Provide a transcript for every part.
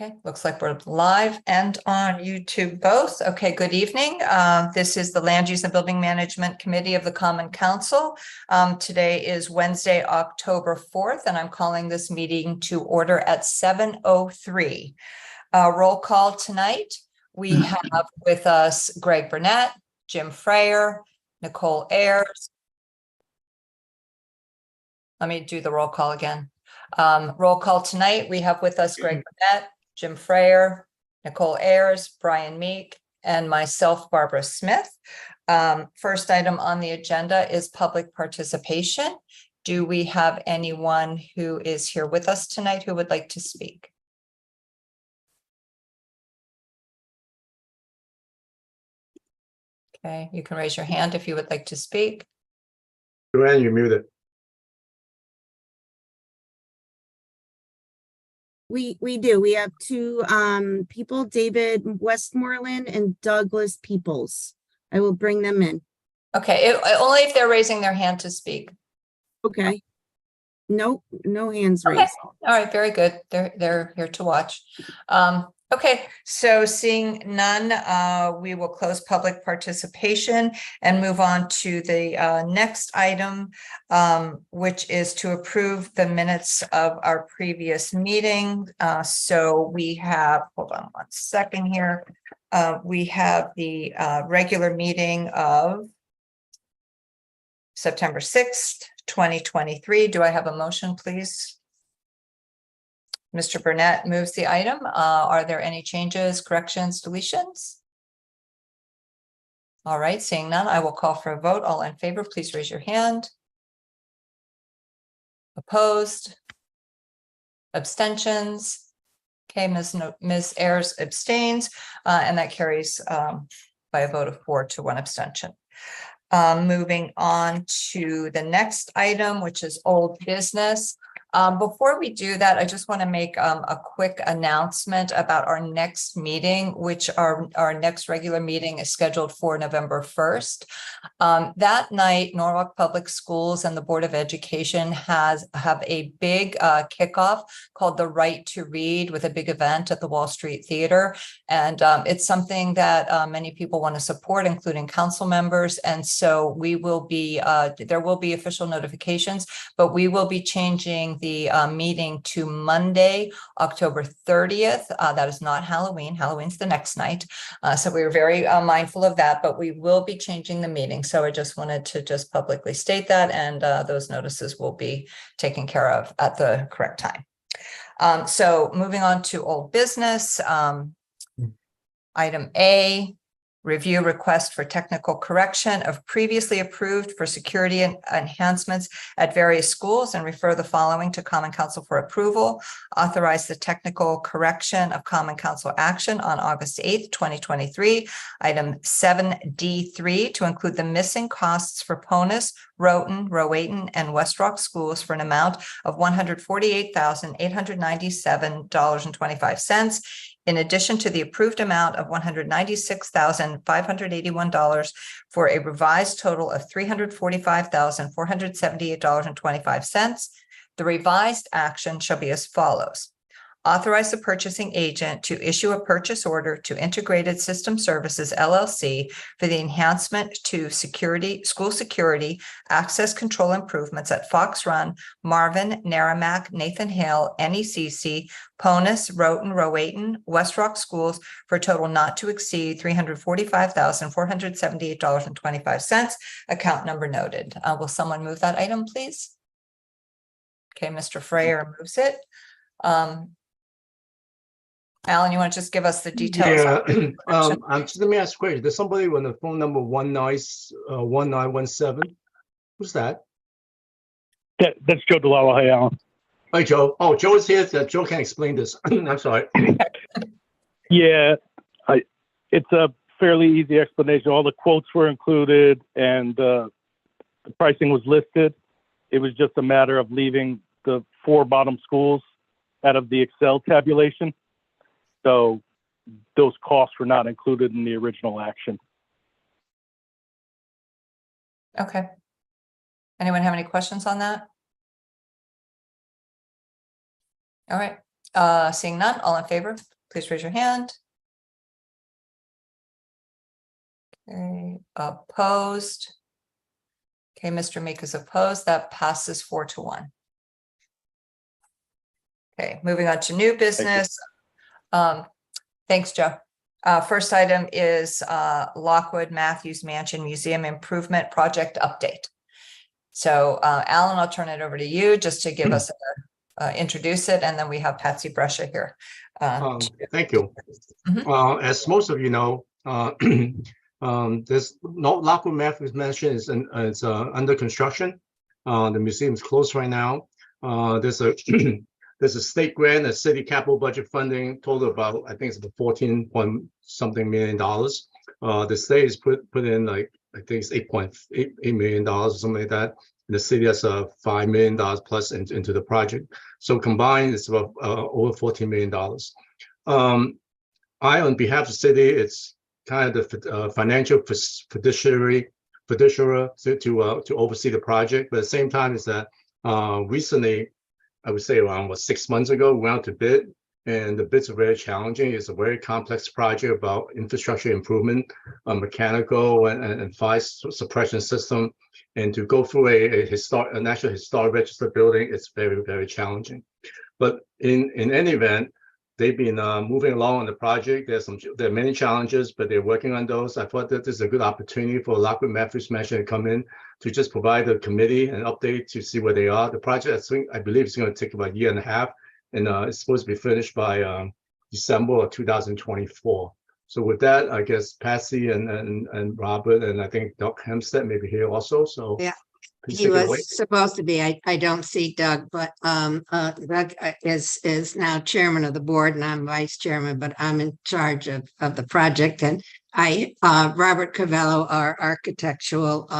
Okay, looks like we're live and on YouTube both. Okay, good evening. This is the Land Use and Building Management Committee of the Common Council. Today is Wednesday, October 4th, and I'm calling this meeting to order at 7:03. Roll call tonight. We have with us Greg Burnett, Jim Frayer, Nicole Ayers. Let me do the roll call again. Roll call tonight. We have with us Greg Burnett, Jim Frayer, Nicole Ayers, Brian Meek, and myself, Barbara Smith. First item on the agenda is public participation. Do we have anyone who is here with us tonight who would like to speak? Okay, you can raise your hand if you would like to speak. Joanne, you're muted. We do. We have two people, David Westmoreland and Douglas Peoples. I will bring them in. Okay, only if they're raising their hand to speak. Okay. Nope, no hands Okay. raised. All right, very good. They're here to watch. Okay, so seeing none, we will close public participation and move on to the next item, which is to approve the minutes of our previous meeting. So we have, hold on one second here. We have the regular meeting of September 6th, 2023. Do I have a motion, please? Mr. Burnett moves the item. Are there any changes, corrections, deletions? All right, seeing none, I will call for a vote. All in favor, please raise your hand. Opposed? Abstentions? Okay, Ms. Ayers abstains, and that carries by a vote of 4 to 1 abstention. Moving on to the next item, which is old business. Before we do that, I just want to make a quick announcement about our next meeting, which our next regular meeting is scheduled for November 1st. That night, Norwalk Public Schools and the Board of Education have a big kickoff called The Right to Read, with a big event at the Wall Street Theater. And it's something that many people want to support, including council members. And so we will be, there will be official notifications, but we will be changing the meeting to Monday, October 30th. That is not Halloween. Halloween's the next night. So we were very mindful of that, but we will be changing the meeting. So I just wanted to just publicly state that, and those notices will be taken care of at the correct time. So moving on to old business. Item A, review request for technical correction of previously approved for security enhancements at various schools, and refer the following to Common Council for approval. Authorize the technical correction of Common Council action on August 8th, 2023. Item 7D3, to include the missing costs for Ponus, Rowton, Rowayton, and West Rock schools for an amount of $148,897.25. in addition to the approved amount of $196,581 for a revised total of $345,478.25. The revised action shall be as follows. Authorize the purchasing agent to issue a purchase order to Integrated System Services, LLC, for the enhancement to school security, access control improvements at Fox Run, Marvin, Narramack, Nathan Hale, NECC, Ponus, Rowton, Rowayton, West Rock schools for a total not to exceed $345,478.25. Account number noted. Will someone move that item, please? Okay, Mr. Frayer moves it. Alan, you want to just give us the details? Yeah. Just let me ask a question. There's somebody on the phone number 1917. Who's that? That's Joe DeLauro. Hey, Alan. Hi, Joe. Oh, Joe is here. Joe can explain this. I'm sorry. Yeah, it's a fairly easy explanation. All the quotes were included, and the pricing was listed. It was just a matter of leaving the 4 bottom schools out of the Excel tabulation. So those costs were not included in the original action. Okay. Anyone have any questions on that? All right. Seeing none, all in favor, please raise your hand. Okay, opposed. Okay, Mr. Meek is opposed. That passes 4-1. Okay, moving on to new business. Thanks, Joe. First item is Lockwood Matthews Mansion Museum Improvement Project Update. So Alan, I'll turn it over to you just to give us introduce it, and then we have Patsy Brescia here. Thank you. Mhm. As most of you know, this Lockwood Matthews Mansion is under construction. The museum is closed right now. There's a there's a state grant, a city capital budget funding total about, I think it's about 14 point something million dollars. The state has put in like, I think it's $8.8 million or something like that. And the city has $5 million plus into the project. So combined, it's about over $14 million. I, on behalf of the city, it's kind of the financial fiduciary to oversee the project. But at the same time, is that recently, I would say around 6 months ago, we went out to bid, and the bids are very challenging. It's a very complex project about infrastructure improvement, mechanical and fire suppression system, and to go through a national historic register building, it's very, very challenging. But in any event, they've been moving along on the project. There are many challenges, but they're working on those. I thought that this is a good opportunity for Lockwood Matthews Mansion to come in to just provide the committee an update to see where they are. The project, I believe, is going to take about a year and a half, and it's supposed to be finished by December of 2024. So with that, I guess Patsy and Robert, and I think Doug Hempstead may be here also. So yeah. please He take it away. was supposed to be. I don't see Doug, but Doug is now chairman of the board, and I'm vice chairman, but I'm in charge of the project. And Robert Cavello, our architectural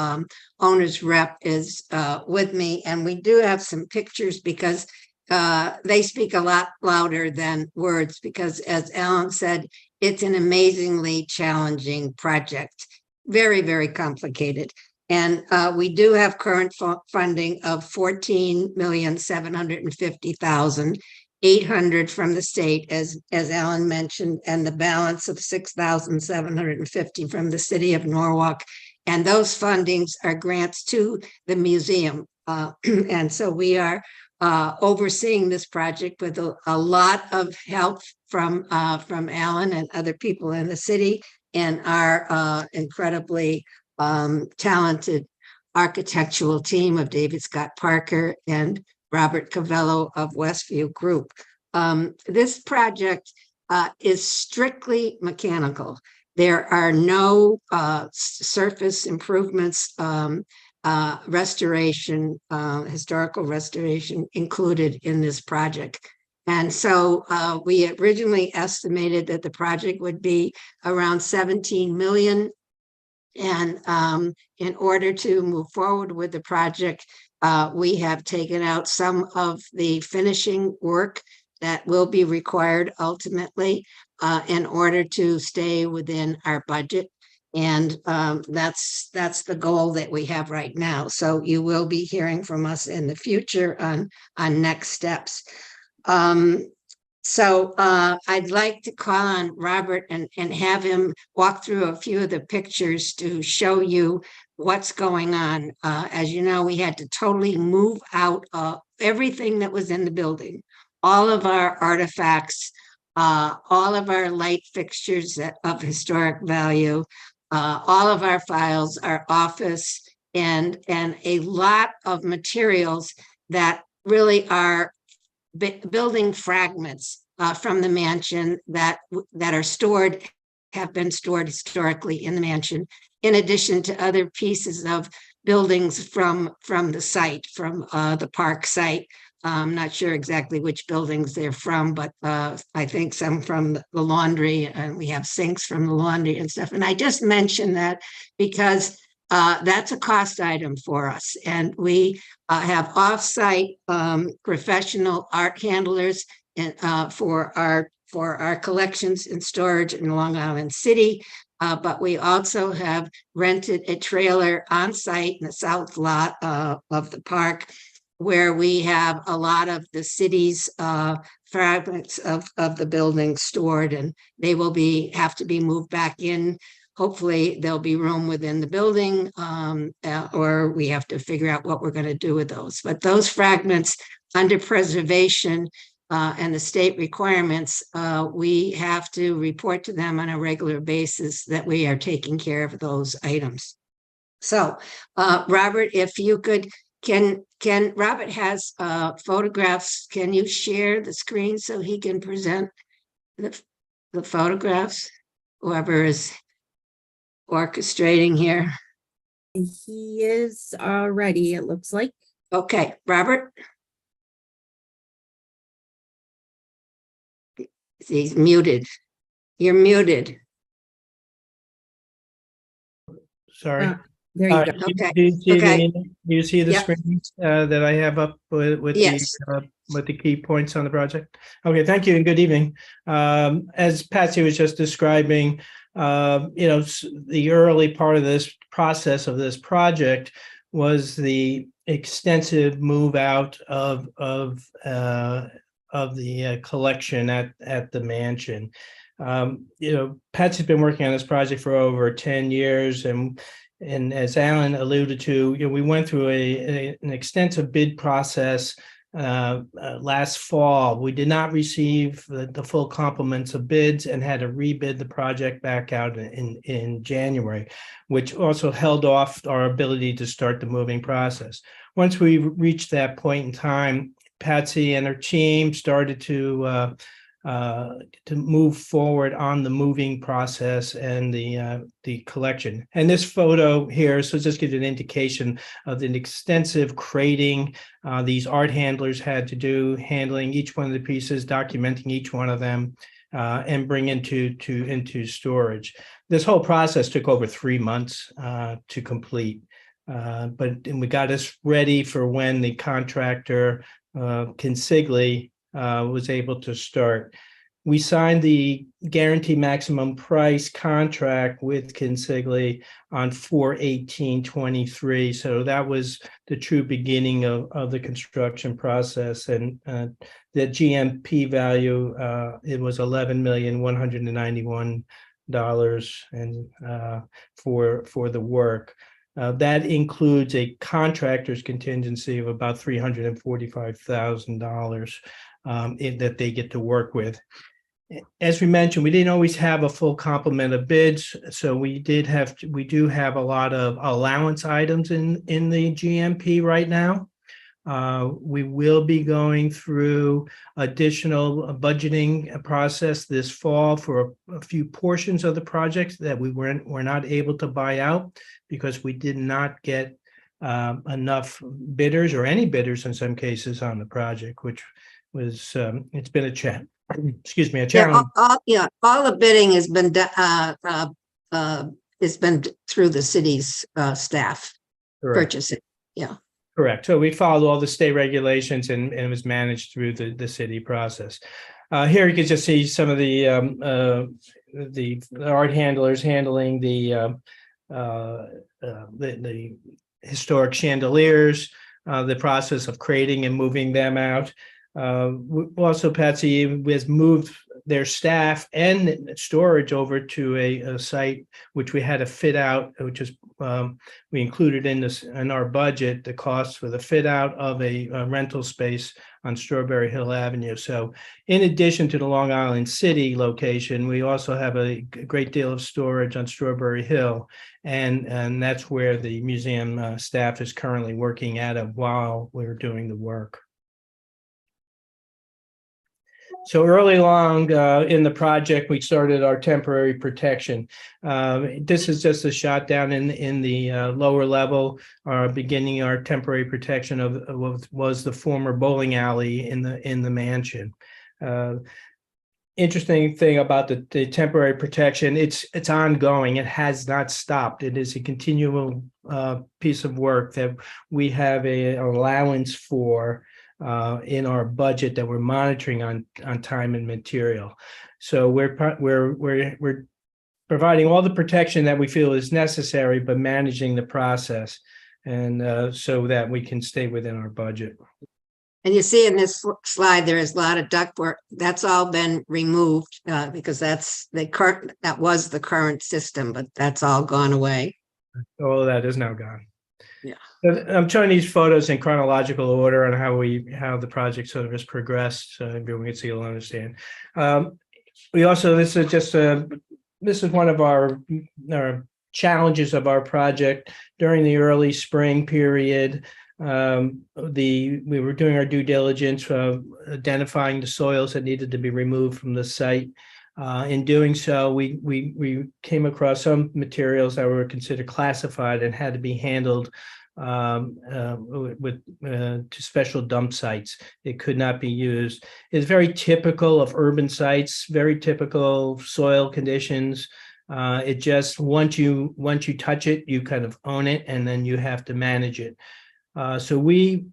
owner's rep, is with me, and we do have some pictures because they speak a lot louder than words. Because as Alan said, it's an amazingly challenging project, very, very complicated. And we do have current funding of $14,750,800 from the state, as Alan mentioned, and the balance of $6,750 from the city of Norwalk. And those fundings are grants to the museum. And so we are overseeing this project with a lot of help from Alan and other people in the city, and our incredibly talented architectural team of David Scott Parker and Robert Cavello of Westview Group. This project is strictly mechanical. There are no surface improvements, restoration, historical restoration included in this project. And so we originally estimated that the project would be around 17 million. And in order to move forward with the project, we have taken out some of the finishing work that will be required ultimately in order to stay within our budget. And that's the goal that we have right now. So you will be hearing from us in the future on next steps. So I'd like to call on Robert and have him walk through a few of the pictures to show you what's going on. As you know, we had to totally move out everything that was in the building, all of our artifacts, all of our light fixtures of historic value, all of our files, our office, and a lot of materials that really are building fragments from the mansion that are stored, have been stored historically in the mansion, in addition to other pieces of buildings from the site, from the park site. I'm not sure exactly which buildings they're from, but I think some from the laundry, and we have sinks from the laundry and stuff. And I just mentioned that because that's a cost item for us. And we have offsite professional art handlers for our collections and storage in Long Island City. But we also have rented a trailer on site in the south lot of the park, where we have a lot of the city's fragments of the building stored, and they will have to be moved back in. Hopefully there'll be room within the building, or we have to figure out what we're going to do with those. But those fragments under preservation and the state requirements, we have to report to them on a regular basis that we are taking care of those items. So, Robert, if you could, Robert has photographs. Can you share the screen so he can present the photographs? Whoever is orchestrating here. He is already, it looks like. Okay, Robert? He's muted. You're muted. Sorry. There you go. Okay, Do you see okay. do you see the Yep. screens that I have up with Yes. with the key points on the project? Okay, thank you and good evening. As Patsy was just describing, the early part of this process of this project was the extensive move out of the collection at the mansion. Patsy's been working on this project for over 10 years, and as Alan alluded to, we went through an extensive bid process last fall. We did not receive the full complements of bids and had to rebid the project back out in January, which also held off our ability to start the moving process. Once we reached that point in time, Patsy and her team started to move forward on the moving process and the collection. And this photo here, so just gives you an indication of the extensive crating these art handlers had to do, handling each one of the pieces, documenting each one of them, and bring into storage. This whole process took over 3 months to complete. But we got us ready for when the contractor, Consigli, was able to start. We signed the guarantee maximum price contract with Consigli on 4/18/23. So that was the true beginning of the construction process. And the GMP value, it was $11,191 and for the work. That includes a contractor's contingency of about $345,000 that they get to work with. As we mentioned, we didn't always have a full complement of bids, so we do have a lot of allowance items in the GMP right now. We will be going through additional budgeting process this fall for a few portions of the projects that we're not able to buy out because we did not get enough bidders or any bidders in some cases on the project, which was it's been a challenge. Excuse me, a challenge. All the bidding has been through the city's staff purchasing. Yeah. Correct. So we followed all the state regulations and it was managed through the city process. Here you can just see some of the art handlers handling the historic chandeliers, the process of creating and moving them out. Also, Patsy has moved their staff and storage over to a site which we had to fit out, which is we included in our budget the cost for the fit out of a rental space on Strawberry Hill Avenue. So in addition to the Long Island City location, we also have a great deal of storage on Strawberry Hill, and that's where the museum staff is currently working at it while we're doing the work. So early along in the project, we started our temporary protection. This is just a shot down in the lower level, beginning our temporary protection of what was the former bowling alley in the mansion. Interesting thing about the temporary protection, it's ongoing. It has not stopped. It is a continual piece of work that we have an allowance for in our budget that we're monitoring on time and material. So we're providing all the protection that we feel is necessary, but managing the process, and so that we can stay within our budget. And you see in this slide, there is a lot of ductwork. That's all been removed because that was the current system, but that's all gone away. All of that is now gone. Yeah. I'm showing these photos in chronological order on how the project sort of has progressed, so everyone can see and understand. We also, this is one of our challenges of our project during the early spring period. We were doing our due diligence, identifying the soils that needed to be removed from the site. In doing so, we came across some materials that were considered classified and had to be handled to special dump sites. It could not be used. It's very typical of urban sites, very typical soil conditions. It just, once you touch it, you kind of own it, and then you have to manage it. So we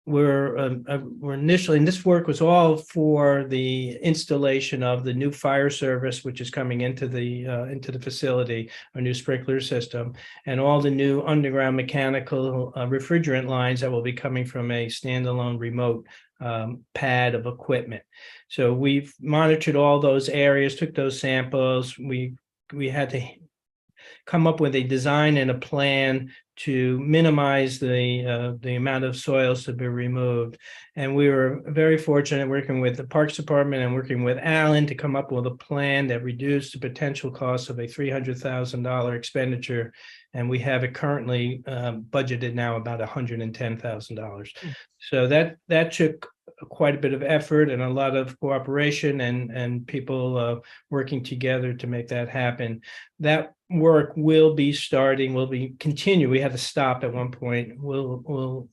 were initially, and this work was all for the installation of the new fire service, which is coming into the facility, a new sprinkler system, and all the new underground mechanical refrigerant lines that will be coming from a standalone remote pad of equipment. So we've monitored all those areas, took those samples. We had to come up with a design and a plan to minimize the amount of soils to be removed. And we were very fortunate working with the Parks Department and working with Alan to come up with a plan that reduced the potential cost of a $300,000 expenditure. And we have it currently budgeted now about $110,000. So that took quite a bit of effort and a lot of cooperation and people working together to make that happen. That work will be continue. We had to stop at one point. We'll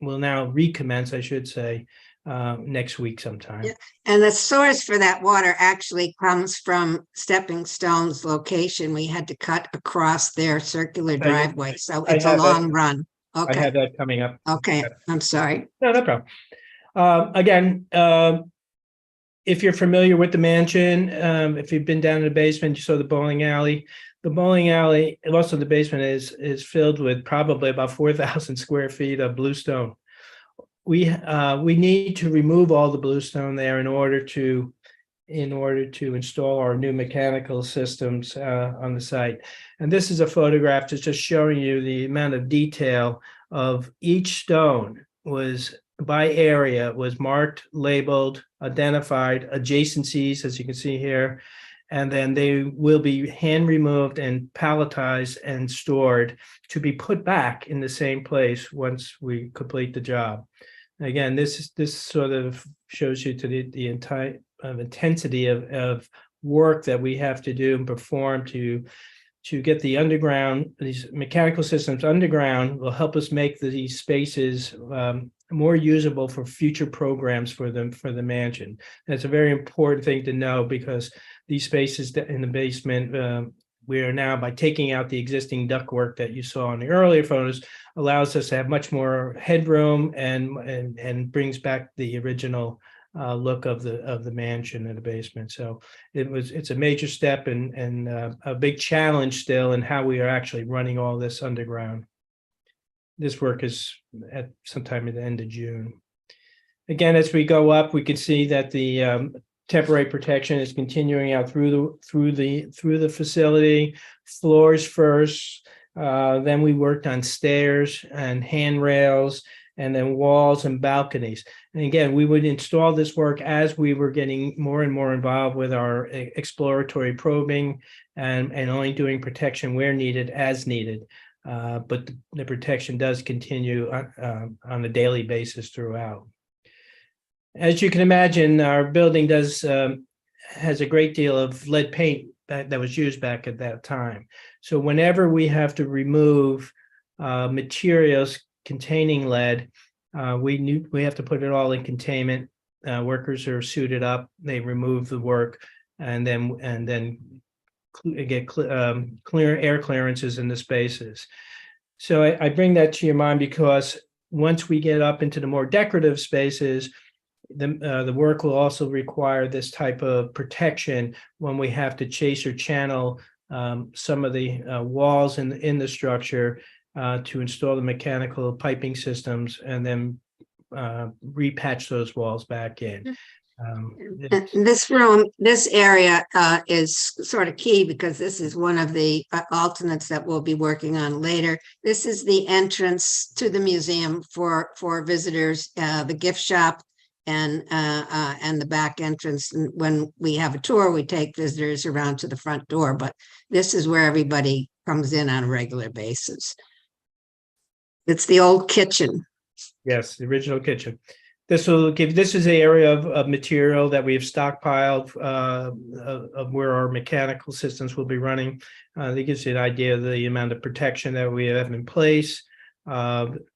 now recommence, I should say, next week sometime. Yeah. And the source for that water actually comes from Stepping Stone's location. We had to cut across their circular driveway, so it's a long run. I Okay, have that coming up. okay, I'm sorry. No problem. Again, if you're familiar with the mansion, if you've been down in the basement, you saw the bowling alley. The bowling alley, and also the basement, is filled with probably about 4,000 square feet of bluestone. We need to remove all the bluestone there in order to install our new mechanical systems on the site. And this is a photograph that's just showing you the amount of detail of each stone was by area, was marked, labeled, identified, adjacencies, as you can see here, and then they will be hand removed and palletized and stored to be put back in the same place once we complete the job. Again, this sort of shows you to the entire intensity of work that we have to do and perform to get the underground, these mechanical systems underground will help us make these spaces more usable for future programs for the mansion. That's a very important thing to know, because these spaces in the basement, we are now, by taking out the existing ductwork that you saw in the earlier photos, allows us to have much more headroom and brings back the original look of the mansion in the basement. So it's a major step and a big challenge still in how we are actually running all this underground. This work is at sometime at the end of June. Again, as we go up, we can see that the temporary protection is continuing out through the facility. Floors first, then we worked on stairs and handrails, and then walls and balconies. And again, we would install this work as we were getting more and more involved with our exploratory probing and only doing protection where needed, as needed. But the protection does continue on a daily basis throughout. As you can imagine, our building has a great deal of lead paint that was used back at that time. So whenever we have to remove materials containing lead, we have to put it all in containment. Workers are suited up, they remove the work, and then get clear air clearances in the spaces. So I bring that to your mind because once we get up into the more decorative spaces, the work will also require this type of protection when we have to chase or channel some of the walls in the structure to install the mechanical piping systems and then repatch those walls back in. And this room, this area is sort of key because this is one of the alternates that we'll be working on later. This is the entrance to the museum for visitors, the gift shop and the back entrance. And when we have a tour, we take visitors around to the front door, but this is where everybody comes in on a regular basis. It's the old kitchen. Yes, the original kitchen. This is the area of material that we have stockpiled of where our mechanical systems will be running. That gives you an idea of the amount of protection that we have in place.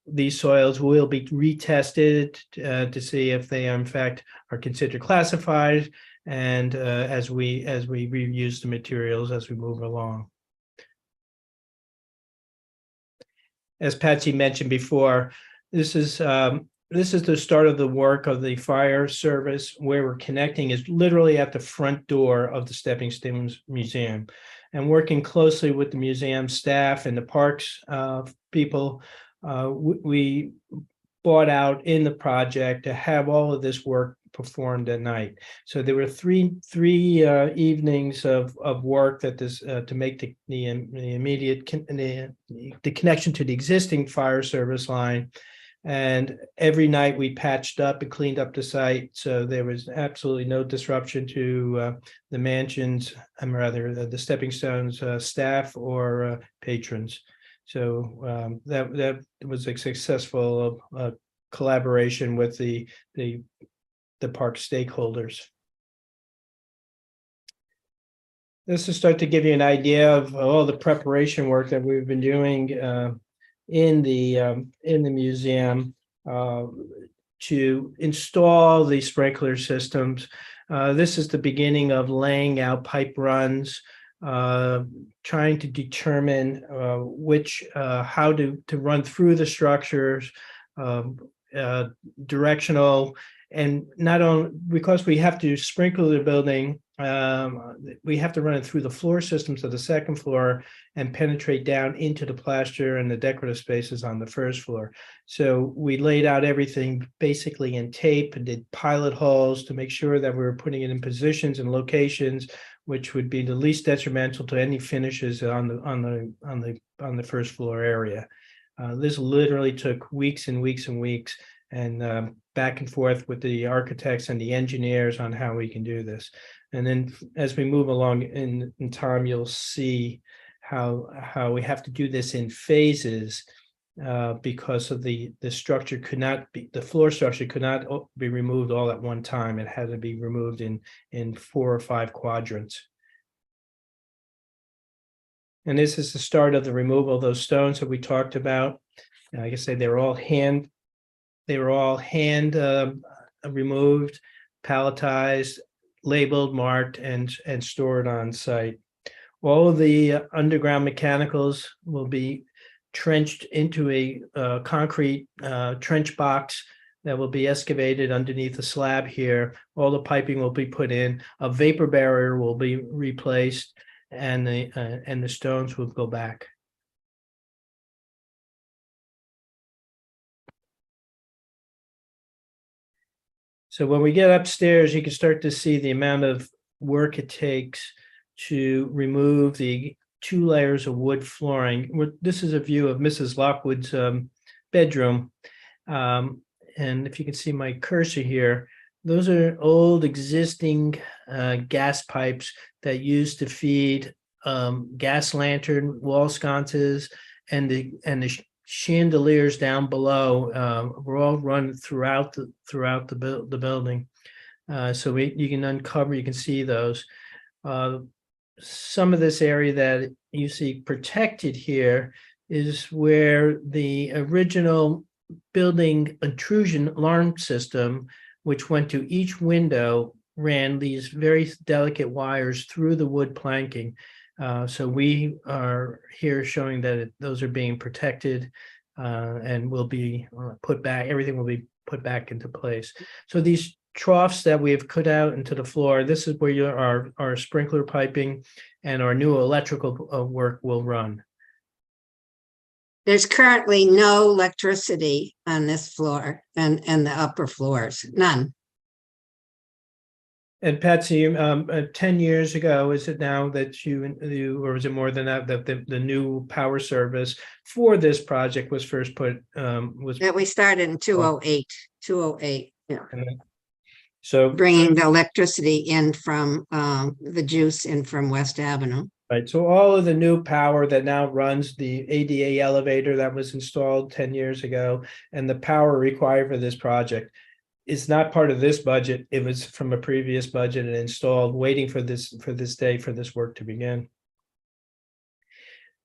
These soils will be retested to see if they in fact are considered classified, and as we reuse the materials as we move along. As Patsy mentioned before, this is the start of the work of the fire service. Where we're connecting is literally at the front door of the Stepping Stones Museum, and working closely with the museum staff and the parks people, we bought out in the project to have all of this work performed at night. So there were three evenings of work that this to make the immediate the connection to the existing fire service line. And every night we patched up and cleaned up the site, so there was absolutely no disruption to the mansion's, rather the Stepping Stones staff or patrons. So that was a successful collaboration with the park stakeholders. This is start to give you an idea of all the preparation work that we've been doing in the museum to install the sprinkler systems. This is the beginning of laying out pipe runs, trying to determine how to run through the structures, directional, and not only because we have to sprinkle the building, we have to run it through the floor systems of the second floor and penetrate down into the plaster and the decorative spaces on the first floor. So we laid out everything basically in tape and did pilot holes to make sure that we were putting it in positions and locations which would be the least detrimental to any finishes on the first floor area. This literally took weeks and weeks and weeks, and back and forth with the architects and the engineers on how we can do this. And then as we move along in time, you'll see how we have to do this in phases because of the structure could not be, the floor structure could not be removed all at one time. It had to be removed in 4 or 5 quadrants. And this is the start of the removal of those stones that we talked about. Like I said, they were all hand removed, palletized, labeled, marked, and stored on site. All of the underground mechanicals will be trenched into a concrete trench box that will be excavated underneath the slab here. All the piping will be put in. A vapor barrier will be replaced, and the stones will go back. So when we get upstairs, you can start to see the amount of work it takes to remove the 2 layers of wood flooring. This is a view of Mrs. Lockwood's bedroom. And if you can see my cursor here, those are old existing gas pipes that used to feed gas lantern wall sconces, and the chandeliers down below were all run throughout the building. So you can uncover, you can see those. Some of this area that you see protected here is where the original building intrusion alarm system, which went to each window, ran these very delicate wires through the wood planking. So we are here showing that those are being protected and will be put back. Everything will be put back into place. So these troughs that we have cut out into the floor, this is where our sprinkler piping and our new electrical work will run. There's currently no electricity on this floor and the upper floors, none. And Patsy, 10 years ago, is it now that you, or is it more than that, that the new power service for this project was first put, was, That we started in 208, yeah. so, Bringing the electricity in from the juice in from West Avenue. right, so all of the new power that now runs the ADA elevator that was installed 10 years ago and the power required for this project is not part of this budget. It was from a previous budget and installed, waiting for this day, for this work to begin.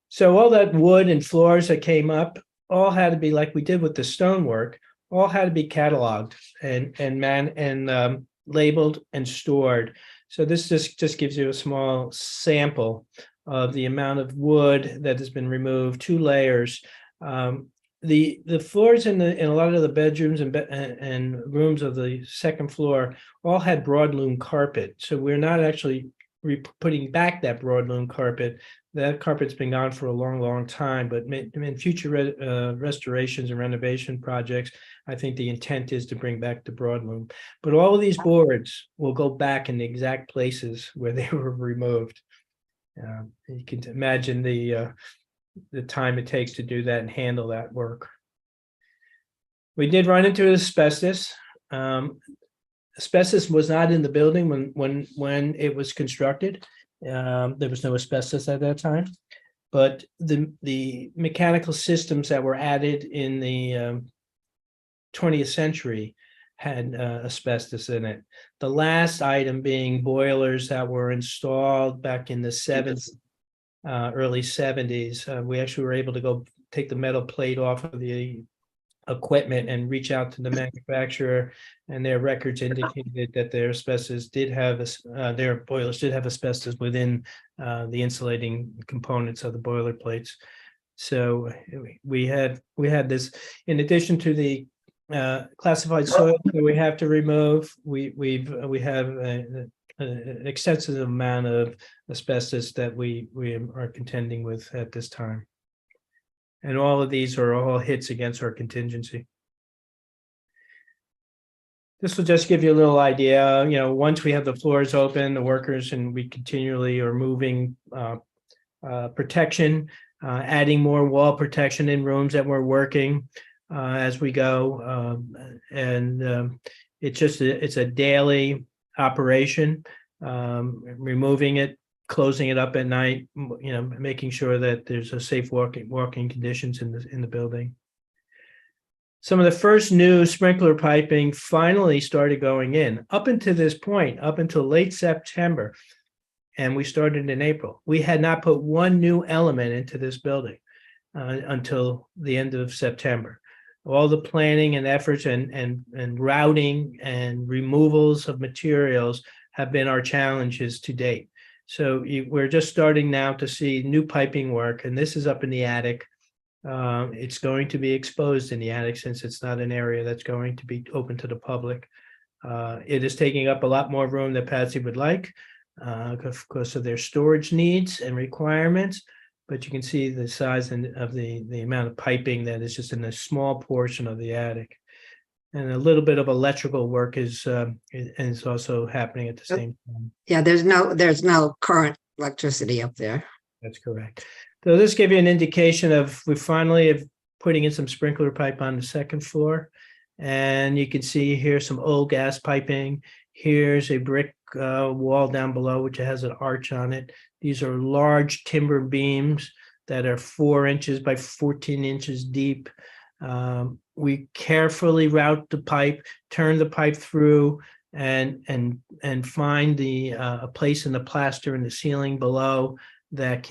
So all that wood and floors that came up all had to be, like we did with the stonework, all had to be cataloged and labeled and stored. So this just gives you a small sample of the amount of wood that has been removed, 2 layers. The floors in a lot of the bedrooms and rooms of the second floor all had broadloom carpet. So we're not actually putting back that broadloom carpet. That carpet's been gone for a long time, but in future restorations and renovation projects, I think the intent is to bring back the broadloom. But all of these boards will go back in the exact places where they were removed. You can imagine the time it takes to do that and handle that work. We did run into asbestos. Asbestos was not in the building when it was constructed. There was no asbestos at that time, but the mechanical systems that were added in the 20th century had asbestos in it. The last item being boilers that were installed back in the 70s. Early 70s, we actually were able to go take the metal plate off of the equipment and reach out to the manufacturer, and their records indicated that their asbestos did have their boilers did have asbestos within the insulating components of the boiler plates. So we had this in addition to the classified soil that we have to remove. We have an extensive amount of asbestos that we are contending with at this time. And all of these are all hits against our contingency. This will just give you a little idea, once we have the floors open, the workers, and we continually are moving protection, adding more wall protection in rooms that we're working as we go. It's a daily operation, removing it, closing it up at night, making sure that there's a safe walking conditions in the building. Some of the first new sprinkler piping finally started going in. Up until this point, up until late September, and we started in April, we had not put one new element into this building until the end of September. All the planning and efforts and routing and removals of materials have been our challenges to date. So we're just starting now to see new piping work, and this is up in the attic. It's going to be exposed in the attic since it's not an area that's going to be open to the public. It is taking up a lot more room than Patsy would like because of their storage needs and requirements. But you can see the size of the amount of piping that is just in a small portion of the attic. And a little bit of electrical work is also happening at the same time. Yeah, there's no current electricity up there. That's correct. So this gives you an indication of we finally have putting in some sprinkler pipe on the second floor. And you can see here some old gas piping. Here's a brick wall down below, which has an arch on it. These are large timber beams that are 4 inches by 14 inches deep. We carefully route the pipe, turn the pipe through, and find a place in the plaster in the ceiling below that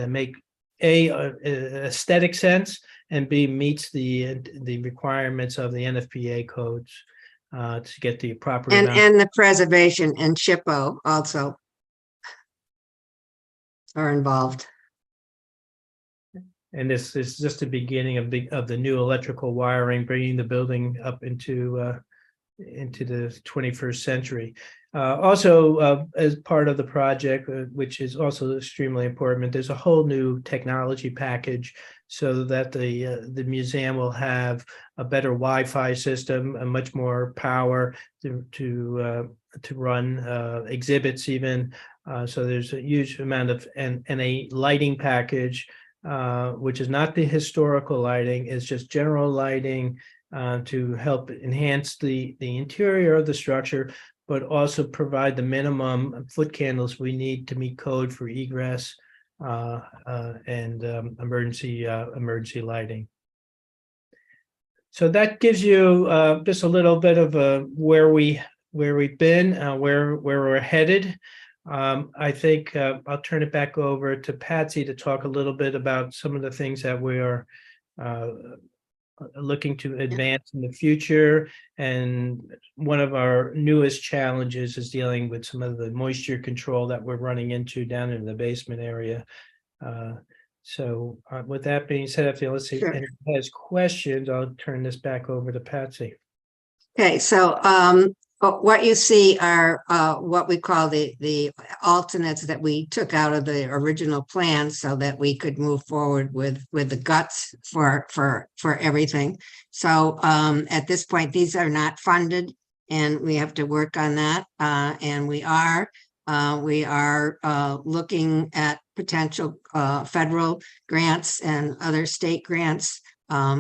make aesthetic sense, and B, meets the requirements of the NFPA codes to get the proper amount. And the preservation and SHPO also are involved. And this is just the beginning of the new electrical wiring, bringing the building up into the 21st century. Also, as part of the project, which is also extremely important, there's a whole new technology package. so that the museum will have a better Wi-Fi system, a much more power to run exhibits even. So there's a huge amount of and a lighting package, which is not the historical lighting, it's just general lighting to help enhance the interior of the structure, but also provide the minimum foot candles we need to meet code for egress and emergency lighting. So that gives you just a little bit of where we've been, where we're headed. I think I'll turn it back over to Patsy to talk a little bit about some of the things that we are looking to advance in the future. And one of our newest challenges is dealing with some of the moisture control that we're running into down in the basement area. So with that being said, let's see if Sure. anyone has questions, I'll turn this back over to Patsy. Okay, so what you see are what we call the alternates that we took out of the original plan so that we could move forward with the guts for everything. So at this point, these are not funded, and we have to work on that. And we are looking at potential federal grants and other state grants.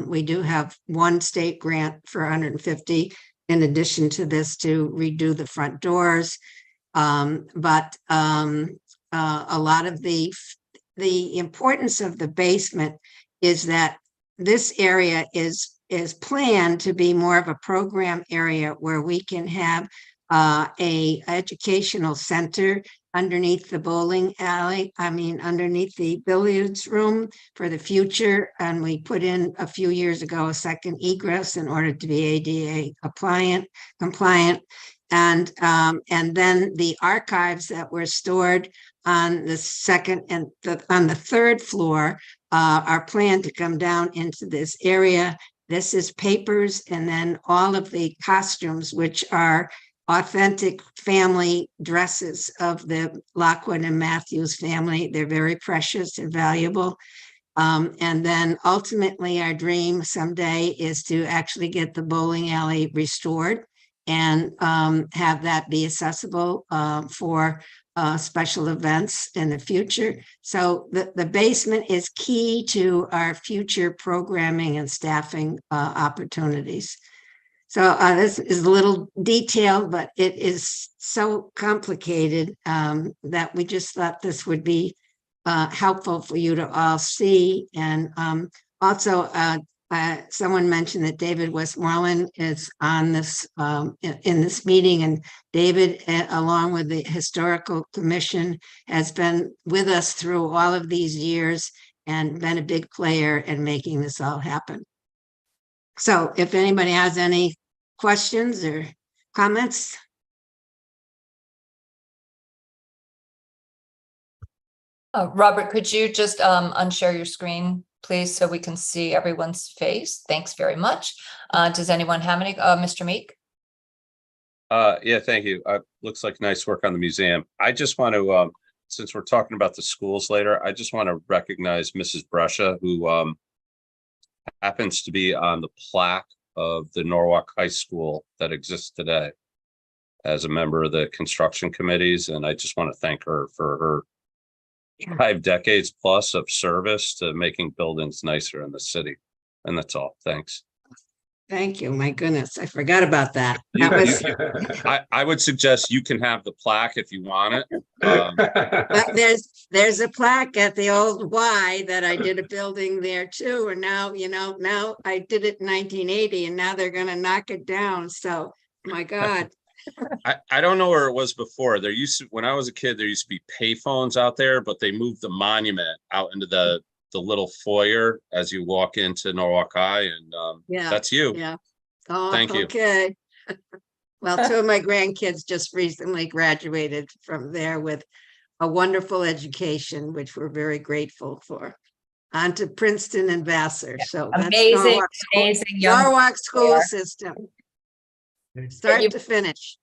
We do have one state grant for 150 in addition to this to redo the front doors. But a lot of the importance of the basement is that this area is planned to be more of a program area where we can have a educational center underneath the bowling alley, underneath the billiards room for the future. And we put in a few years ago a second egress in order to be ADA compliant. And then the archives that were stored on the second and on the third floor are planned to come down into this area. This is papers, and then all of the costumes, which are authentic family dresses of the Lockwood and Matthews family. They're very precious and valuable. And then ultimately our dream someday is to actually get the bowling alley restored and have that be accessible for special events in the future. So the basement is key to our future programming and staffing opportunities. So this is a little detailed, but it is so complicated that we just thought this would be helpful for you to all see. And also, someone mentioned that David Westmoreland is on this in this meeting, and David, along with the Historical Commission, has been with us through all of these years and been a big player in making this all happen. So if anybody has any questions or comments? Robert, could you just unshare your screen, please, so we can see everyone's face? Thanks very much. Does anyone have any, Mr. Meek? Yeah, thank you. Looks like nice work on the museum. I just want to, since we're talking about the schools later, I just want to recognize Mrs. Brescia, who happens to be on the plaque of the Norwalk High School that exists today as a member of the construction committees. And I just want to thank her for her 5 decades plus of service to making buildings nicer in the city. And that's all. Thanks. Thank you. My goodness, I forgot about that. I would suggest you can have the plaque if you want it. But there's a plaque at the old Y that I did a building there too. And now, now I did it in 1980 and now they're going to knock it down. So, my God. I don't know where it was before. There used to, when I was a kid, there used to be payphones out there, but they moved the monument out into the little foyer as you walk into Norwalk High, and Yeah, that's you. yeah. Oh, Thank you. Okay. Well, 2 of my grandkids just recently graduated from there with a wonderful education, which we're very grateful for. On to Princeton and Vassar. So that's Amazing, Norwalk School- amazing young. Norwalk school are. system. you- Start to finish.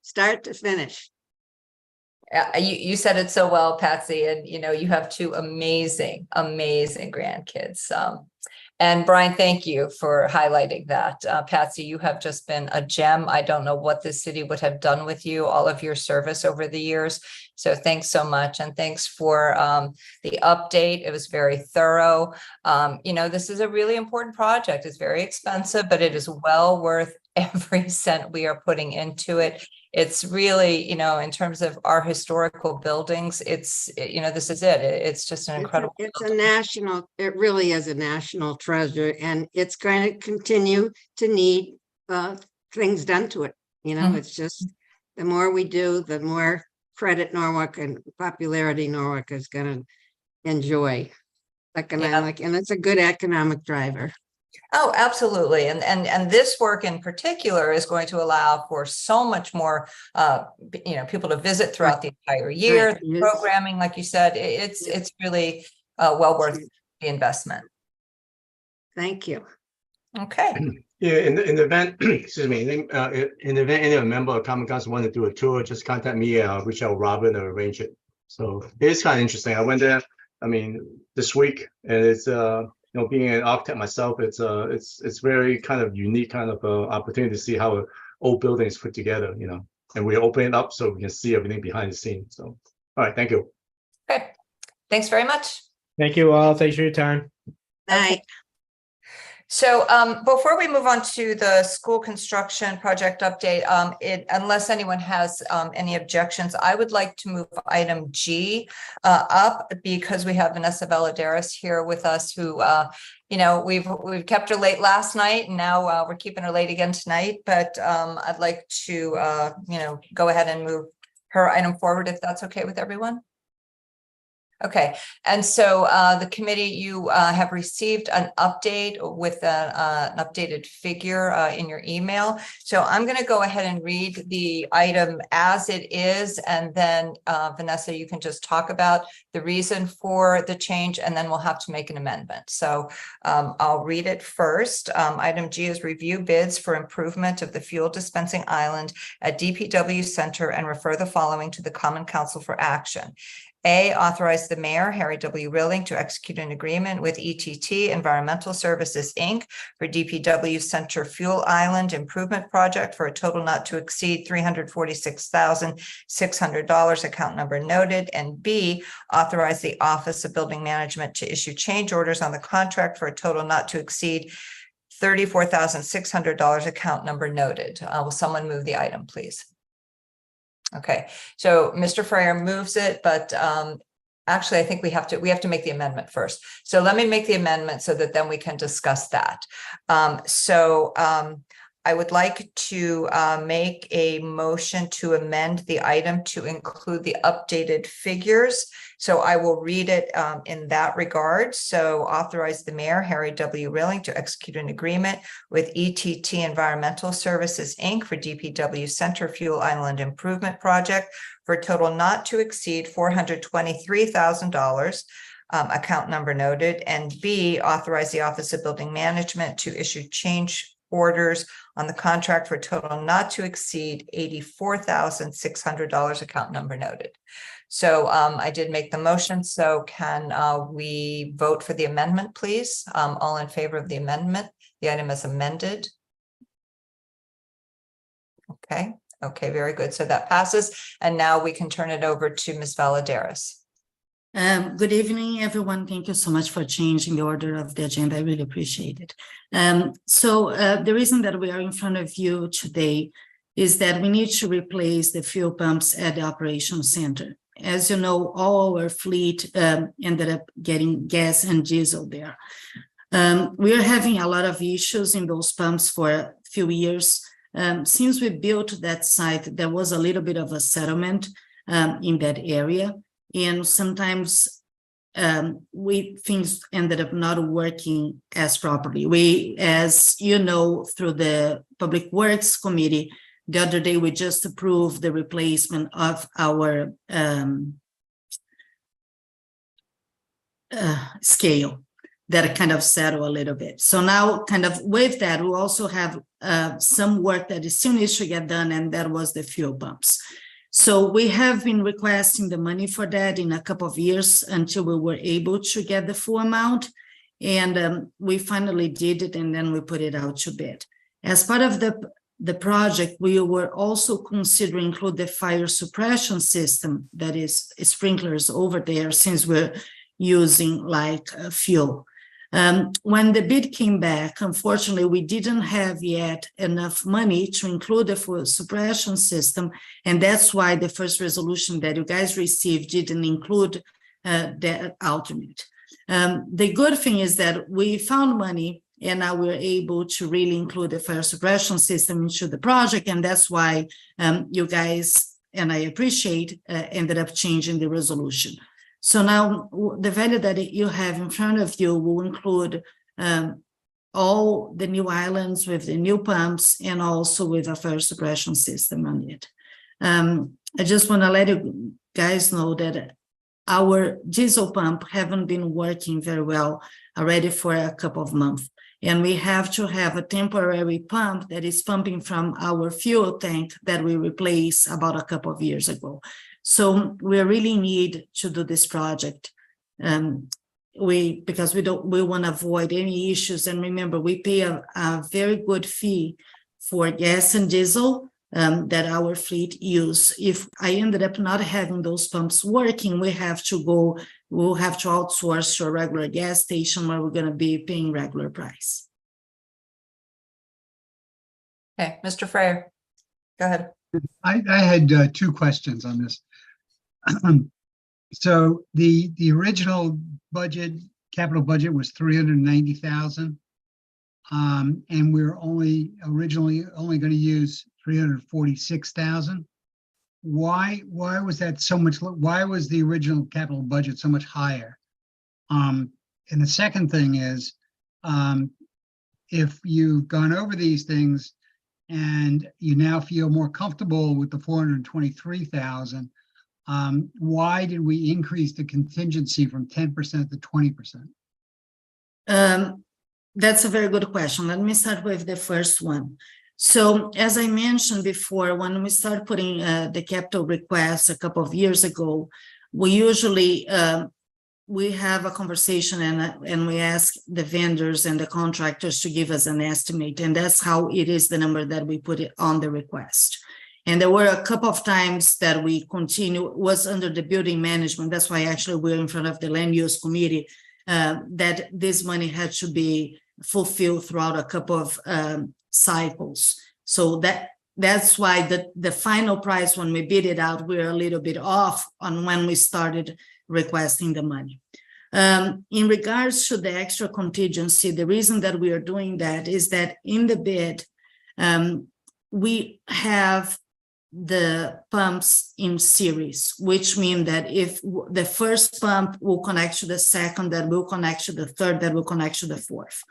You said it so well, Patsy, and you have 2 amazing grandkids. And Brian, thank you for highlighting that. Patsy, you have just been a gem. I don't know what the city would have done with you, all of your service over the years. So thanks so much. And thanks for the update. It was very thorough. This is a really important project. It's very expensive, but it is well worth every cent we are putting into it. It's really, in terms of our historical buildings, this is it. It's just an incredible. It's a national, it really is a national treasure, and it's going to continue to need things done to it. It's just the more we do, the more credit Norwalk and popularity Norwalk is going to enjoy. Economic, and it's a good economic driver. Oh, absolutely. And this work in particular is going to allow for so much more, people to visit throughout the entire year. Right. Yes. Programming, like you said, it's really well worth the investment. Thank you. Okay. Yeah, in the event, excuse me, in the event any member of Common Council want to do a tour, just contact me, reach out Robin or arrange it. So it's kind of interesting. I went there, this week, and it's being an architect myself, it's very kind of unique kind of opportunity to see how an old building is put together, and we're opening it up so we can see everything behind the scenes. So, all right, thank you. Okay. Thanks very much. Thank you all. Thanks for your time. Night. So before we move on to the school construction project update, unless anyone has any objections, I would like to move item G up because we have Vanessa Valadares here with us who, we've kept her late last night and now we're keeping her late again tonight. But I'd like to, go ahead and move her item forward if that's okay with everyone. Okay, and so the committee, you have received an update with an updated figure in your email. So I'm going to go ahead and read the item as it is, and then Vanessa, you can just talk about the reason for the change, and then we'll have to make an amendment. So I'll read it first. Item G is review bids for improvement of the fuel dispensing island at DPW Center and refer the following to the Common Council for action. A, authorize the mayor, Harry W. Rilling, to execute an agreement with ETT Environmental Services, Inc. for DPW Center Fuel Island Improvement Project for a total not to exceed $346,600, account number noted. And B, authorize the Office of Building Management to issue change orders on the contract for a total not to exceed $34,600, account number noted. Will someone move the item, please? Okay, so Mr. Freyer moves it, but actually, I think we have to make the amendment first. So let me make the amendment so that then we can discuss that. I would like to make a motion to amend the item to include the updated figures. So I will read it in that regard. So authorize the mayor, Harry W. Rilling, to execute an agreement with ETT Environmental Services, Inc. for DPW Center Fuel Island Improvement Project for a total not to exceed $423,000. Account number noted. And B, authorize the Office of Building Management to issue change orders on the contract for a total not to exceed $84,600, account number noted. So I did make the motion. So can we vote for the amendment, please? All in favor of the amendment? The item is amended. Okay. Okay, very good. So that passes. And now we can turn it over to Ms. Valadares. Good evening, everyone. Thank you so much for changing the order of the agenda. I really appreciate it. The reason that we are in front of you today is that we need to replace the fuel pumps at the operations center. As you know, all our fleet ended up getting gas and diesel there. We are having a lot of issues in those pumps for a few years. Since we built that site, there was a little bit of a settlement in that area. And sometimes things ended up not working as properly. We, as you know, through the Public Works Committee, the other day we just approved the replacement of our scale that kind of settled a little bit. So now kind of with that, we also have some work that still needs to get done, and that was the fuel pumps. So we have been requesting the money for that in a couple of years until we were able to get the full amount. And we finally did it, and then we put it out to bid. As part of the project, we were also considering include the fire suppression system, that is sprinklers over there, since we're using like fuel. When the bid came back, unfortunately, we didn't have yet enough money to include the fuel suppression system, and that's why the first resolution that you guys received didn't include that alternate. The good thing is that we found money, and now we're able to really include the fire suppression system into the project, and that's why you guys, and I appreciate, ended up changing the resolution. So now the value that you have in front of you will include all the new islands with the new pumps and also with a fire suppression system on it. I just want to let you guys know that our diesel pump haven't been working very well already for a couple of months. And we have to have a temporary pump that is pumping from our fuel tank that we replaced about a couple of years ago. So we really need to do this project because we want to avoid any issues. And remember, we pay a very good fee for gas and diesel that our fleet use. If I ended up not having those pumps working, we'll have to outsource to a regular gas station where we're going to be paying regular price. Okay, Mr. Freyer, go ahead. I had two questions on this. So the original budget, capital budget, was 390,000. And we're originally only going to use 346,000. Why was that so much? Why was the original capital budget so much higher? And the second thing is, if you've gone over these things and you now feel more comfortable with the 423,000, why did we increase the contingency from 10% to 20%? That's a very good question. Let me start with the first one. So as I mentioned before, when we start putting the capital requests a couple of years ago, we usually we have a conversation and we ask the vendors and the contractors to give us an estimate, and that's how it is the number that we put it on the request. And there were a couple of times that we was under the building management. That's why actually we're in front of the land use committee, that this money had to be fulfilled throughout a couple of cycles. So that's why the final price, when we bid it out, we're a little bit off on when we started requesting the money. In regards to the extra contingency, the reason that we are doing that is that in the bid, we have the pumps in series, which mean that if the first pump will connect to the second, that will connect to the third, that will connect to the fourth.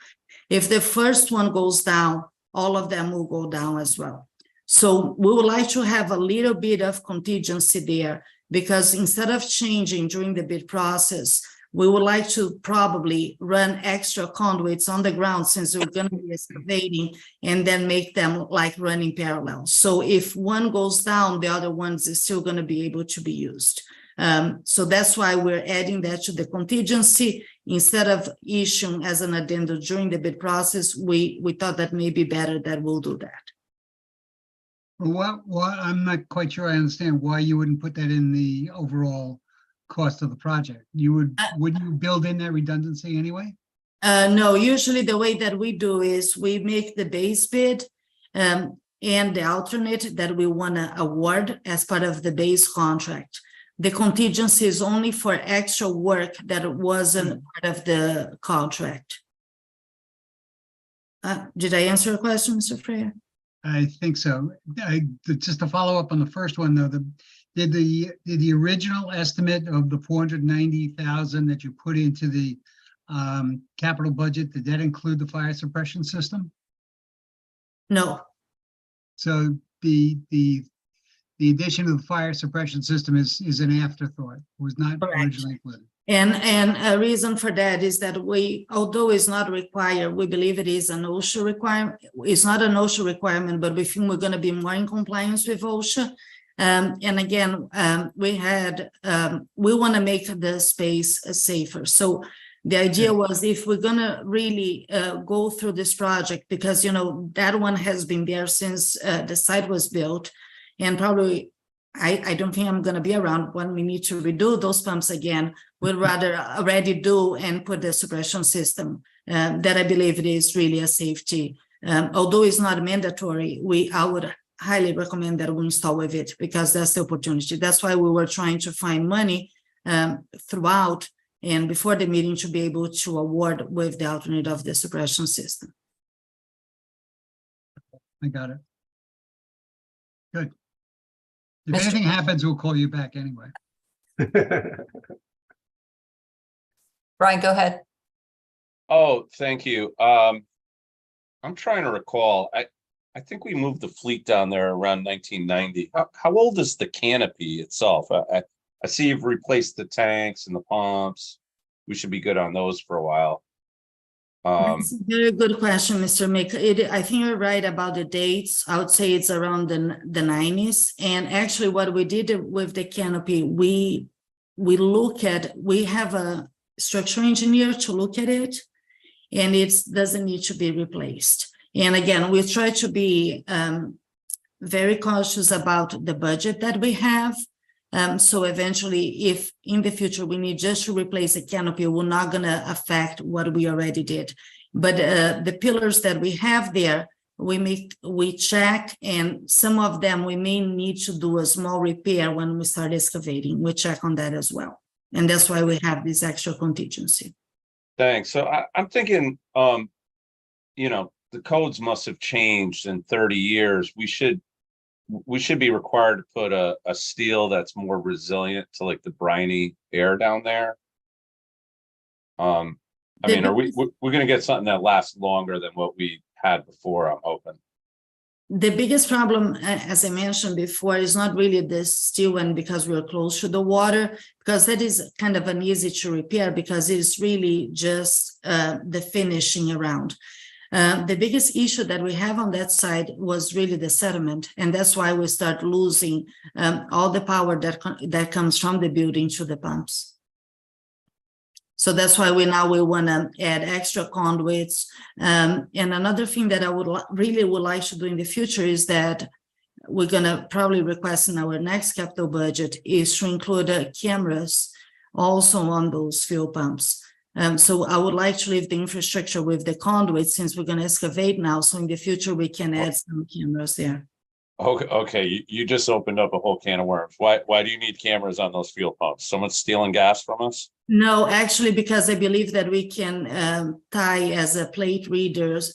If the first one goes down, all of them will go down as well. So we would like to have a little bit of contingency there, because instead of changing during the bid process, we would like to probably run extra conduits on the ground, since we're going to be excavating, and then make them like running parallel. So if one goes down, the other ones is still going to be able to be used. So that's why we're adding that to the contingency. Instead of issuing as an addendum during the bid process, we thought that may be better that we'll do that. Well, I'm not quite sure I understand why you wouldn't put that in the overall cost of the project. Would you build in that redundancy anyway? No, usually the way that we do is we make the base bid and the alternate that we want to award as part of the base contract. The contingency is only for extra work that wasn't part of the contract. Did I answer your question, Mr. Freyer? I think so. Just to follow up on the first one, though, did the original estimate of the 490,000 that you put into the capital budget, did that include the fire suppression system? No. So the addition of the fire suppression system is an afterthought. It was not Correct. originally included. And a reason for that is that although it's not required, we believe it is an OSHA requirement. It's not an OSHA requirement, but we think we're going to be more in compliance with OSHA. And again, we want to make the space safer. So The idea was if we're gonna really go through this project, because that one has been there since the site was built, and probably I don't think I'm gonna be around when we need to redo those pumps again. We'd rather already do and put the suppression system that I believe it is really a safety. Although it's not mandatory, I would highly recommend that we install with it, because that's the opportunity. That's why we were trying to find money throughout and before the meeting to be able to award with the alternate of the suppression system. I got it. Good. If Mr. anything happens, we'll call you back anyway. Brian, go ahead. Oh, thank you. I'm trying to recall. I think we moved the fleet down there around 1990. How old is the canopy itself? I see you've replaced the tanks and the pumps. We should be good on those for a while. That's a very good question, Mr. Mick. I think you're right about the dates. I would say it's around the 90s. And actually what we did with the canopy, we have a structural engineer to look at it, and it doesn't need to be replaced. And again, we try to be very cautious about the budget that we have. So eventually, if in the future we need just to replace a canopy, we're not going to affect what we already did. But the pillars that we have there, we check, and some of them we may need to do a small repair when we start excavating. We check on that as well. And that's why we have this extra contingency. Thanks. So I'm thinking, the codes must have changed in 30 years. We should be required to put a steel that's more resilient to like the briny air down there. Are we're going to get something that lasts longer than what we had before, I'm hoping. The biggest problem, as I mentioned before, is not really the steel, and because we're close to the water, because that is kind of an easy to repair, because it's really just the finishing around. The biggest issue that we have on that side was really the sediment, and that's why we start losing all the power that comes from the building to the pumps. So that's why we want to add extra conduits. And another thing that I would like to do in the future is that we're going to probably request in our next capital budget is to include cameras also on those fuel pumps. So I would like to leave the infrastructure with the conduits, since we're going to excavate now. So in the future, we can add some cameras there. Okay. You just opened up a whole can of worms. Why do you need cameras on those fuel pumps? Someone's stealing gas from us? No, actually, because I believe that we can tie as a plate readers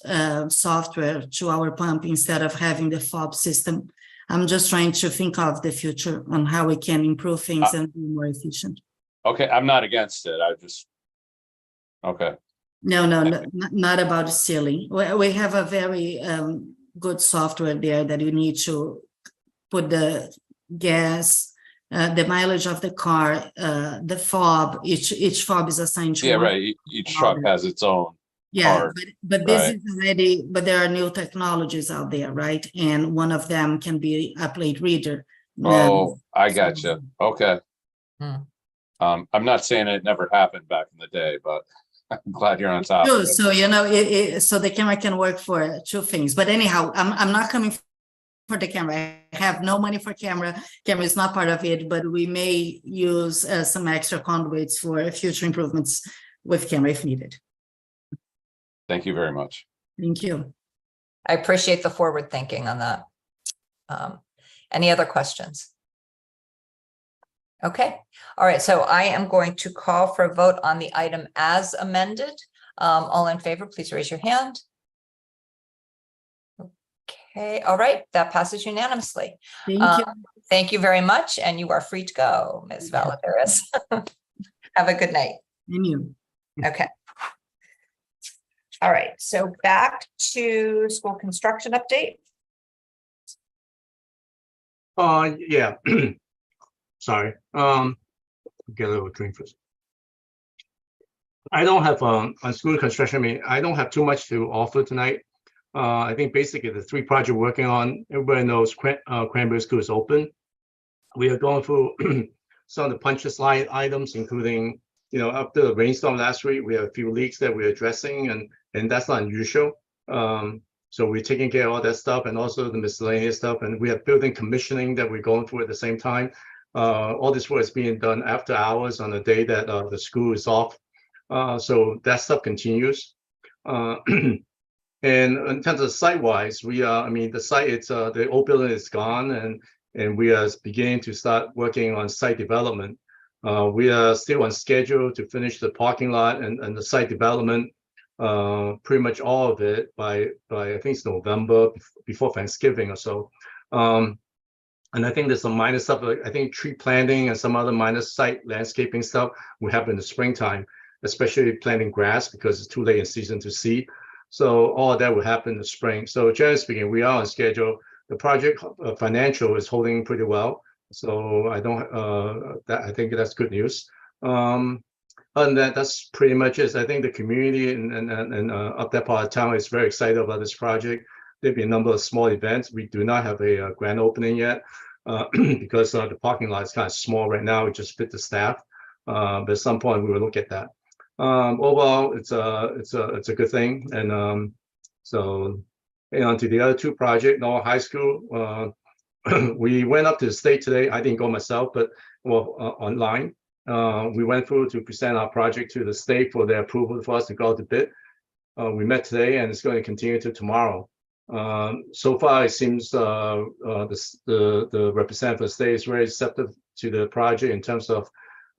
software to our pump instead of having the fob system. I'm just trying to think of the future on how we can improve things and be more efficient. Okay, I'm not against it. Okay. No, not about stealing. We have a very good software there that you need to put the gas, the mileage of the car, the fob. Each fob is assigned to. Yeah, right. Each truck has its own. Yeah, card. but this is already. But there are new technologies out there, right? And one of them can be a plate reader. Oh, I got you. Okay. Hmm. I'm not saying it never happened back in the day, but I'm glad you're on top. Sure. So so the camera can work for two things. But anyhow, I'm not coming for the camera. I have no money for camera. Camera is not part of it, but we may use some extra conduits for future improvements with camera if needed. Thank you very much. Thank you. I appreciate the forward thinking on that. Any other questions? Okay, all right, so I am going to call for a vote on the item as amended. All in favor, please raise your hand. Okay, all right, that passes unanimously. Thank you. Thank you very much, and you are free to go, Ms. Valadares. Have a good night. And you. Okay. All right, so back to school construction update. Yeah. Sorry. Get a little drink first. I don't have on school construction. I don't have too much to offer tonight. I think basically the three projects we're working on, everybody knows Cranberry School is open. We are going through some of the punch list line items, including after the rainstorm last week, we have a few leaks that we're addressing, and that's not unusual. So we're taking care of all that stuff and also the miscellaneous stuff, and we have building commissioning that we're going through at the same time. All this work is being done after hours on the day that the school is off. So that stuff continues. And in terms of site-wise, the site, the old building is gone, and we are beginning to start working on site development. We are still on schedule to finish the parking lot and the site development, pretty much all of it by I think it's November, before Thanksgiving or so. And I think there's some minor stuff, like I think tree planting and some other minor site landscaping stuff will happen in the springtime, especially planting grass because it's too late in season to seed. So all of that will happen in the spring. So generally speaking, we are on schedule. The project financial is holding pretty well. So I think that's good news. Other than that, that's pretty much it. I think the community and up that part of town is very excited about this project. There'll be a number of small events. We do not have a grand opening yet because the parking lot is kind of small right now. We just fit the staff. But at some point we will look at that. Overall, it's a good thing. And so on to the other two projects, Norwalk High School. We went up to the state today. I didn't go myself, but online. We went through to present our project to the state for their approval for us to go out to bid. We met today, and it's going to continue to tomorrow. So far, it seems the representative of the state is very receptive to the project in terms of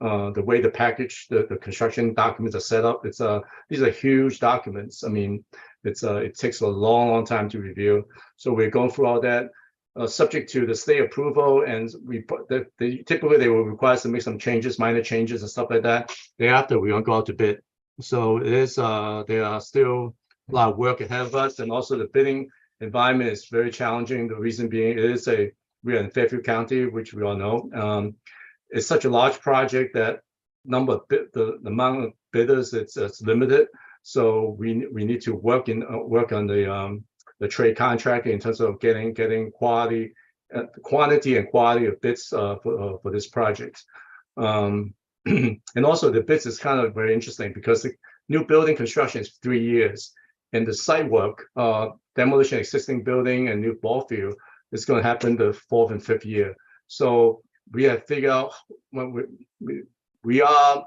the way the package, the construction documents are set up. These are huge documents. I mean, it takes a long time to review. So we're going through all that. Subject to the state approval, and typically they will require us to make some changes, minor changes and stuff like that. Thereafter, we won't go out to bid. So it is there are still a lot of work ahead of us, and also the bidding environment is very challenging. The reason being we're in Fairfield County, which we all know. It's such a large project that the amount of bidders it's limited. So we need to work on the trade contract in terms of getting quantity and quality of bids for this project. And also the bids is kind of very interesting because the new building construction is 3 years, and the site work, demolition existing building and new ball field is going to happen the 4th and 5th year. So we have figured out we are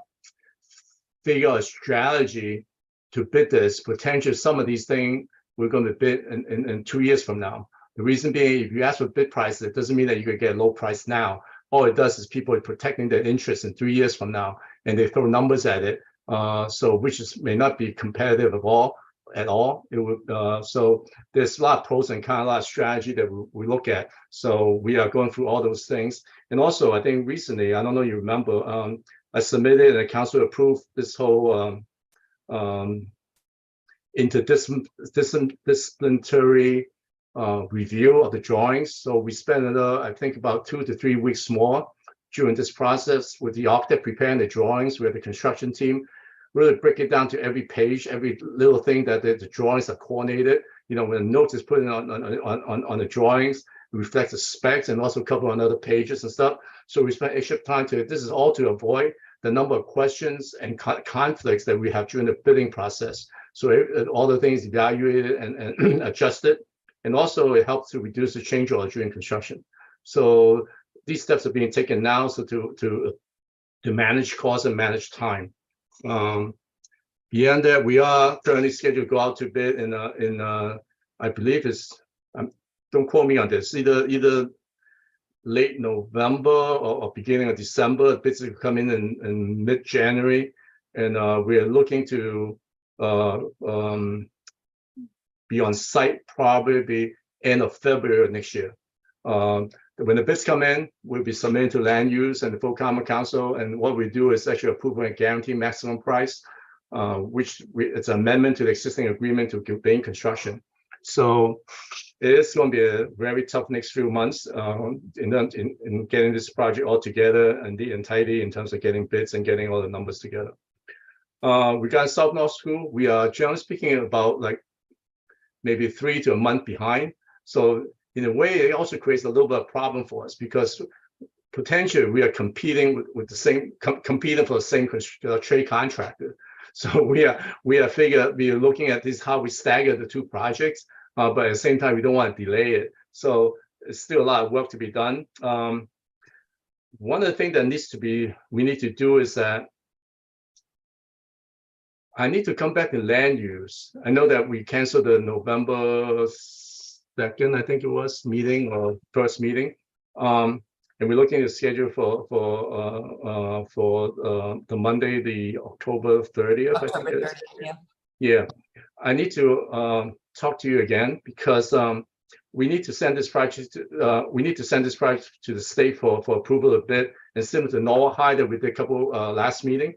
figure out a strategy to bid this potential. Some of these things we're going to bid in 2 years from now. The reason being, if you ask for bid prices, it doesn't mean that you could get a low price now. All it does is people are protecting their interest in 3 years from now, and they throw numbers at it, which may not be competitive at all. It would so there's a lot of pros and cons, a lot of strategy that we look at. So we are going through all those things. And also, I think recently, I don't know if you remember, I submitted and the council approved this whole interdisciplinary review of the drawings. So we spent I think about 2 to 3 weeks more during this process with the architect preparing the drawings. We have the construction team really break it down to every page, every little thing that the drawings are coordinated. When the notes is put in on the drawings, it reflects the specs and also cover on other pages and stuff. So we spent extra time this is all to avoid the number of questions and conflicts that we have during the bidding process. So all the things evaluated and adjusted, and also it helps to reduce the change order during construction. So these steps are being taken now, so to manage costs and manage time. Beyond that, we are currently scheduled to go out to bid in I believe don't quote me on this, either late November or beginning of December. Bids will come in mid-January, and we are looking to be on site probably end of February of next year. When the bids come in, we'll be submitting to land use and the full common council. And what we do is actually approve and guarantee maximum price, it's an amendment to the existing agreement to begin construction. So it is going to be a very tough next few months in getting this project all together and the entirety in terms of getting bids and getting all the numbers together. Regarding South North School, we are generally speaking about like maybe 3 to a month behind. So in a way, it also creates a little bit of problem for us because potentially we are competing with the same, competing for the same trade contractor. So we are looking at this, how we stagger the two projects, but at the same time, we don't want to delay it. So it's still a lot of work to be done. One of the things that we need to do is that I need to come back to land use. I know that we canceled the November 2nd, I think it was, meeting or first meeting. And we're looking at the schedule for the Monday, the October 30th, I think October it is. 30th, yeah. Yeah, I need to talk to you again because we need to send this project to the state for approval a bit, and similar to Norwalk High that we did a couple last meeting.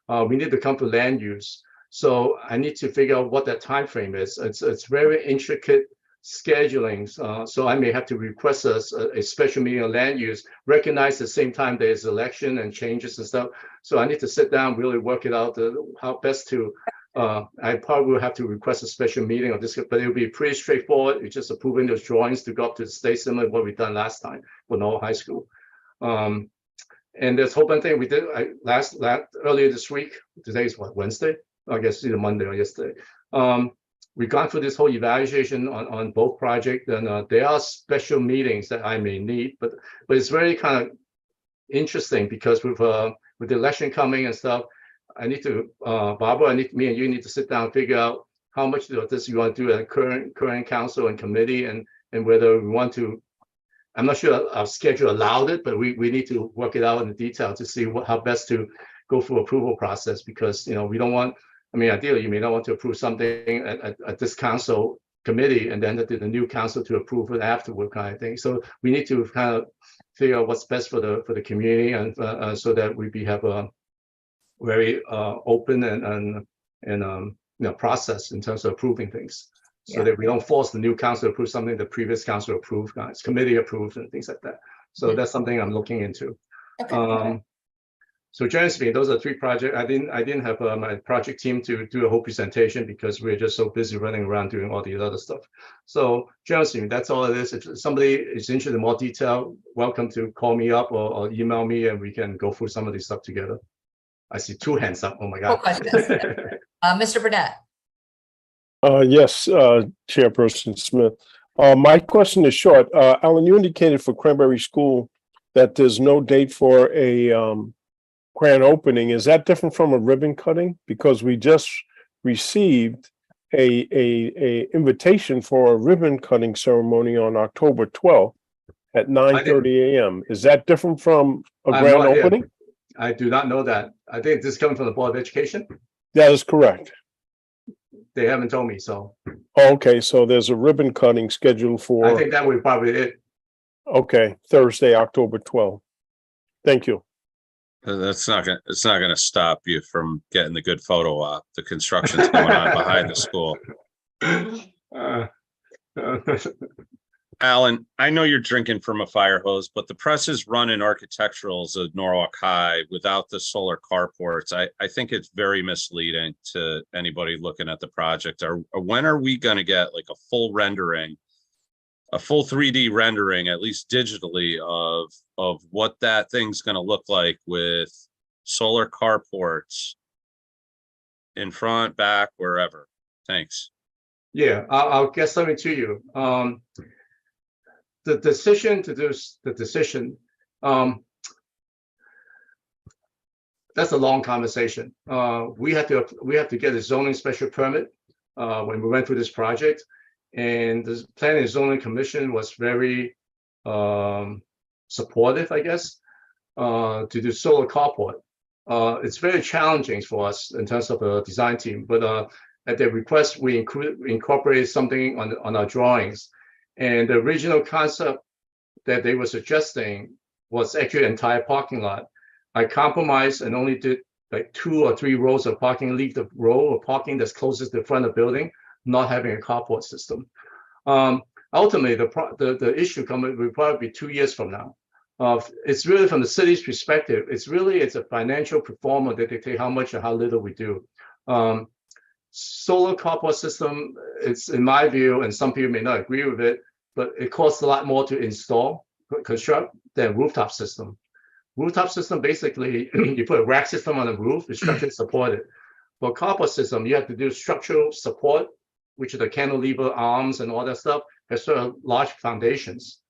We need to come to land use. So I need to figure out what that time frame is. It's very intricate scheduling. So I may have to request a special meeting on land use, recognize at the same time there's election and changes and stuff. So I need to sit down, really work it out, how best to, I probably will have to request a special meeting on this, but it'll be pretty straightforward. It's just approving those drawings to go up to the state, similar to what we've done last time for Norwalk High School. And there's a whole bunch of things we did earlier this week. Today is what, Wednesday? I guess either Monday or yesterday. We've gone through this whole evaluation on both projects, and there are special meetings that I may need, but it's very kind of interesting because with the election coming and stuff, I need to, Barbara, me and you need to sit down and figure out how much of this you want to do at current council and committee, and whether we want to. I'm not sure our schedule allowed it, but we need to work it out in detail to see how best to go through approval process, because we don't want. I mean, ideally, you may not want to approve something at this council committee and then the new council to approve it afterward, kind of thing. So we need to kind of figure out what's best for the community, and so that we have a very open and process in terms of approving things, so that we don't force the new council to approve something the previous council approved, committee approved, and things like that. So that's something I'm looking into. Okay. So generally speaking, those are three projects. I didn't have my project team to do a whole presentation because we're just so busy running around doing all the other stuff. So generally speaking, that's all it is. If somebody is interested in more detail, welcome to call me up or email me, and we can go through some of this stuff together. I see two hands up. Oh my God. Mr. Burnett. Yes, Chairperson Smith. My question is short. Alan, you indicated for Cranberry School that there's no date for a grand opening. Is that different from a ribbon cutting? Because we just received a invitation for a ribbon cutting ceremony on October 12th at 9:30 a.m. Is that different from a grand opening? I do not know that. I think this is coming from the Board of Education. That is correct. They haven't told me, so. Okay, so there's a ribbon cutting scheduled for. I think that would probably it. Okay, Thursday, October 12th. Thank you. It's not gonna stop you from getting the good photo op. The construction's going on behind the school. Alan, I know you're drinking from a fire hose, but the press is running architecturals at Norwalk High without the solar carports. I think it's very misleading to anybody looking at the project. When are we going to get like a full rendering, a full 3D rendering, at least digitally, of what that thing's going to look like with solar carports in front, back, wherever? Thanks. Yeah, I'll get something to you. The decision to do the decision, that's a long conversation. We have to get a zoning special permit when we went through this project, and the Planning and Zoning Commission was very supportive, I guess, to do solar carport. It's very challenging for us in terms of a design team, but at their request, we incorporated something on our drawings. And the original concept that they were suggesting was actually an entire parking lot. I compromised and only did like 2 or 3 rows of parking, leave the row of parking that's closest to the front of the building, not having a carport system. Ultimately, the issue will probably be 2 years from now. It's really from the city's perspective. It's a financial performer that dictate how much or how little we do. Solar carport system, it's in my view, and some people may not agree with it, but it costs a lot more to install, construct than rooftop system. Rooftop system, basically, you put a rack system on the roof, it's structurally supported. For carport system, you have to do structural support, which are the cantilever arms and all that stuff, has sort of large foundations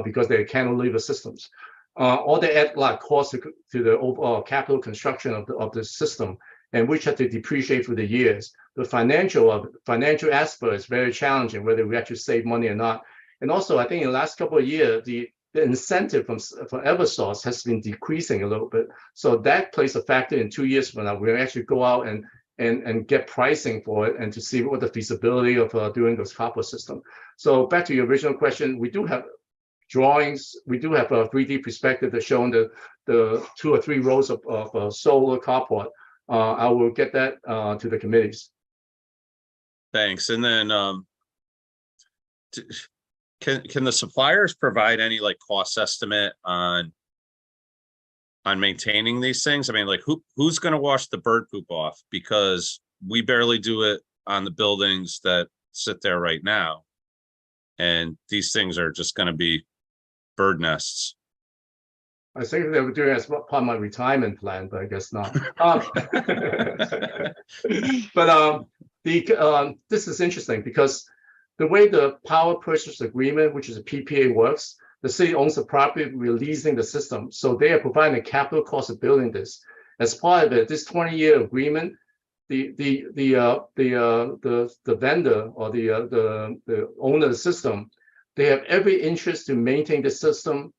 because they're cantilever systems. All they add a lot of cost to the overall capital construction of the system, and which have to depreciate through the years. The financial aspect is very challenging, whether we actually save money or not. And also, I think in the last couple of years, the incentive from Eversource has been decreasing a little bit. So that plays a factor in 2 years from now. We'll actually go out and get pricing for it and to see what the feasibility of doing those carport system. So back to your original question, we do have drawings. We do have a 3D perspective that's showing the 2 or 3 rows of solar carport. I will get that to the committees. Thanks. And then can the suppliers provide any like cost estimate on maintaining these things? I mean, like who's going to wash the bird poop off? Because we barely do it on the buildings that sit there right now. And these things are just going to be bird nests. I think they were doing it as part of my retirement plan, but I guess not. But this is interesting because the way the power purchase agreement, which is a PPA, works, the city owns the property, releasing the system. So they are providing the capital cost of building this. As part of it, this 20-year agreement, the vendor or the owner of the system, they have every interest to maintain the system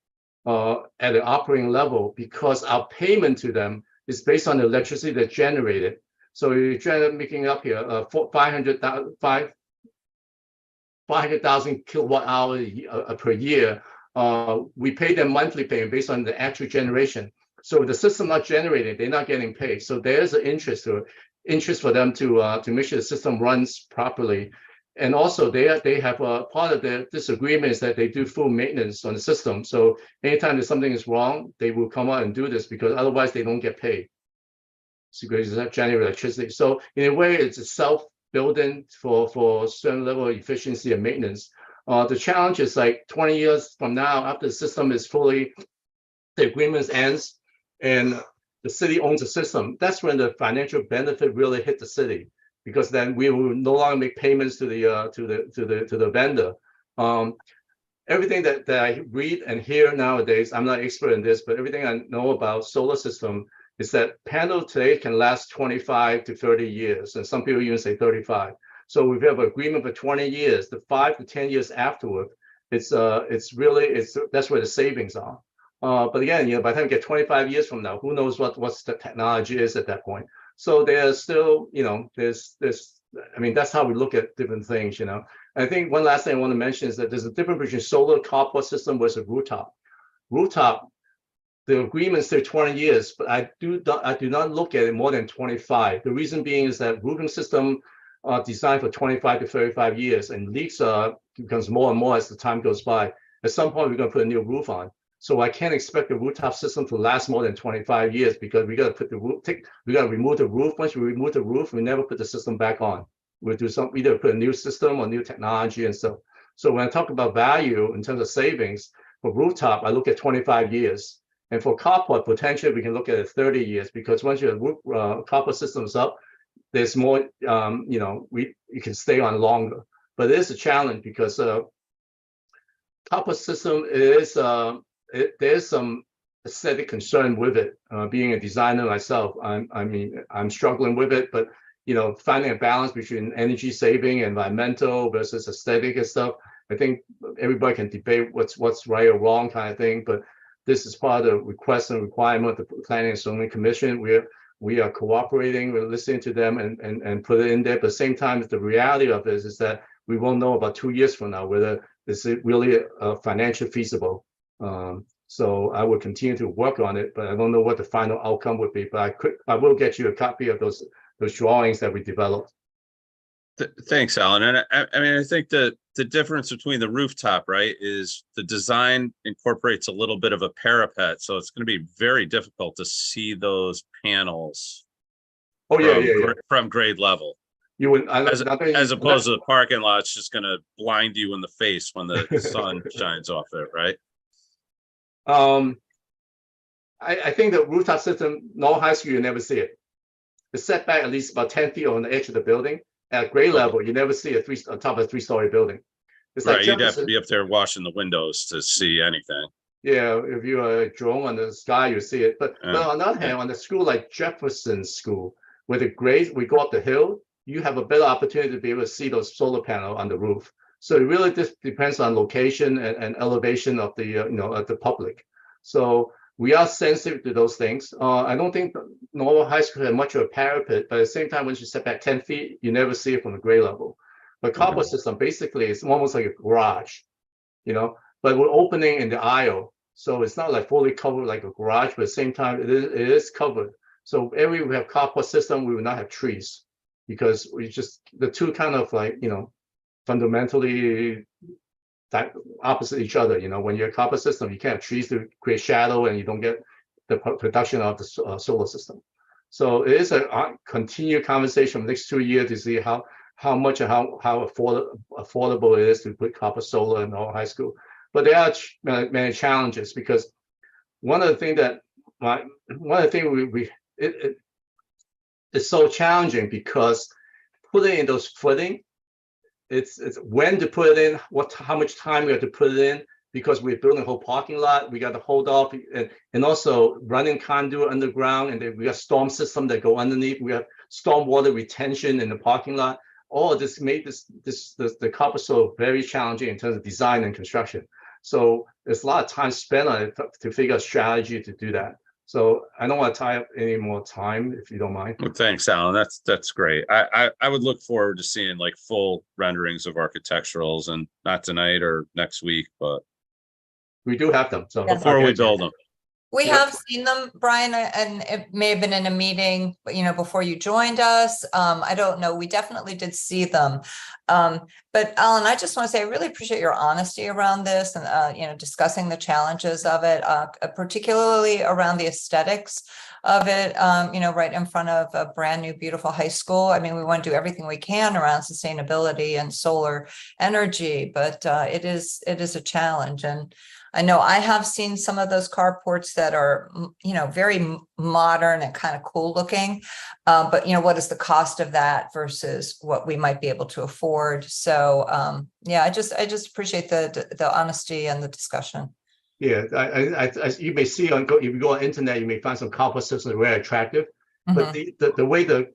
at an operating level, because our payment to them is based on the electricity that's generated. So you're making up here 500,000 kilowatt hours per year. We pay them monthly payment based on the actual generation. So the system not generated, they're not getting paid. So there's an interest for them to make sure the system runs properly. And also they have a part of their disagreement is that they do full maintenance on the system. So anytime that something is wrong, they will come out and do this, because otherwise they don't get paid. So because it's not generate electricity. So in a way, it's a self-building for certain level of efficiency and maintenance. The challenge is like 20 years from now, after the system is fully, the agreement ends and the city owns the system, that's when the financial benefit really hit the city, because then we will no longer make payments to the vendor. Everything that I read and hear nowadays, I'm not expert in this, but everything I know about solar system is that panel today can last 25 to 30 years, and some people even say 35. So we have an agreement for 20 years. The 5 to 10 years afterward, that's where the savings are. But again, by the time we get 25 years from now, who knows what's the technology is at that point. So there's still, I mean, that's how we look at different things, I think one last thing I want to mention is that there's a difference between solar carport system versus rooftop. Rooftop, the agreement says 20 years, but I do not look at it more than 25. The reason being is that roofing system are designed for 25 to 35 years, and leaks becomes more and more as the time goes by. At some point, we're going to put a new roof on. So I can't expect the rooftop system to last more than 25 years, because we got to put the roof, we got to remove the roof. Once we remove the roof, we never put the system back on. We'll do some, either put a new system or new technology and stuff. So when I talk about value in terms of savings for rooftop, I look at 25 years. And for carport, potentially we can look at it 30 years, because once your carport system is up, there's more, you can stay on longer. But it is a challenge because carport system is there's some aesthetic concern with it. Being a designer myself, I'm struggling with it, but finding a balance between energy saving, environmental versus aesthetic and stuff. I think everybody can debate what's right or wrong kind of thing, but this is part of the request and requirement of the Planning and Zoning Commission. We are cooperating, we're listening to them and put it in there. But at the same time, the reality of this is that we won't know about 2 years from now whether this is really financially feasible. So I will continue to work on it, but I don't know what the final outcome would be. But I will get you a copy of those drawings that we developed. Thanks, Alan. And I think that the difference between the rooftop, right, is the design incorporates a little bit of a parapet, so it's going to be very difficult to see those panels. Oh yeah, from grade level. You would, as opposed to the parking lot, it's just going to blind you in the face when the sun shines off it, right? I think the rooftop system, no high school, you never see it. The setback at least about 10 feet on the edge of the building. At grade level, you never see on top of a 3-story building. It's like Right, you'd have to Jefferson. be up there washing the windows to see anything. Yeah, if you're a drone on the sky, you see it. But on the other hand, Yeah. on the school like Jefferson School, where the grades, we go up the hill, you have a better opportunity to be able to see those solar panels on the roof. So it really just depends on location and elevation of the of the public. So we are sensitive to those things. I don't think normal high school had much of a parapet, but at the same time, once you step back 10 feet, you never see it from the grade level. But carport system basically is almost like a garage, but we're opening in the aisle. So it's not like fully covered like a garage, but at the same time, it is covered. So every we have carport system, we will not have trees because we just, the two kind of like, fundamentally opposite each other. When you're a carport system, you can't have trees to create shadow and you don't get the production of the solar system. So it is a continued conversation for the next 2 years to see how affordable it is to put carport solar in all high school. But there are many challenges because one of the things it's so challenging because putting in those footing, it's when to put it in, how much time we have to put it in, because we're building a whole parking lot, we got to hold off and also running conduit underground, and then we got storm system that go underneath. We have stormwater retention in the parking lot. All of this made the carport solar very challenging in terms of design and construction. So there's a lot of time spent on it to figure out strategy to do that. So I don't want to tie up any more time, if you don't mind. Well, thanks, Alan. That's great. I would look forward to seeing like full renderings of architecturals, and not tonight or next week, but we do have them. So before we build them. We have seen them, Brian, and it may have been in a meeting, before you joined us. I don't know. We definitely did see them. But Alan, I just want to say, I really appreciate your honesty around this and, discussing the challenges of it, particularly around the aesthetics of it, right in front of a brand new, beautiful high school. I mean, we want to do everything we can around sustainability and solar energy, but it is a challenge. And I know I have seen some of those carports that are, very modern and kind of cool looking. But, what is the cost of that versus what we might be able to afford? So, I just appreciate the honesty and the discussion. Yeah, as you may see if you go on internet, you may find some carport systems very attractive. But the way the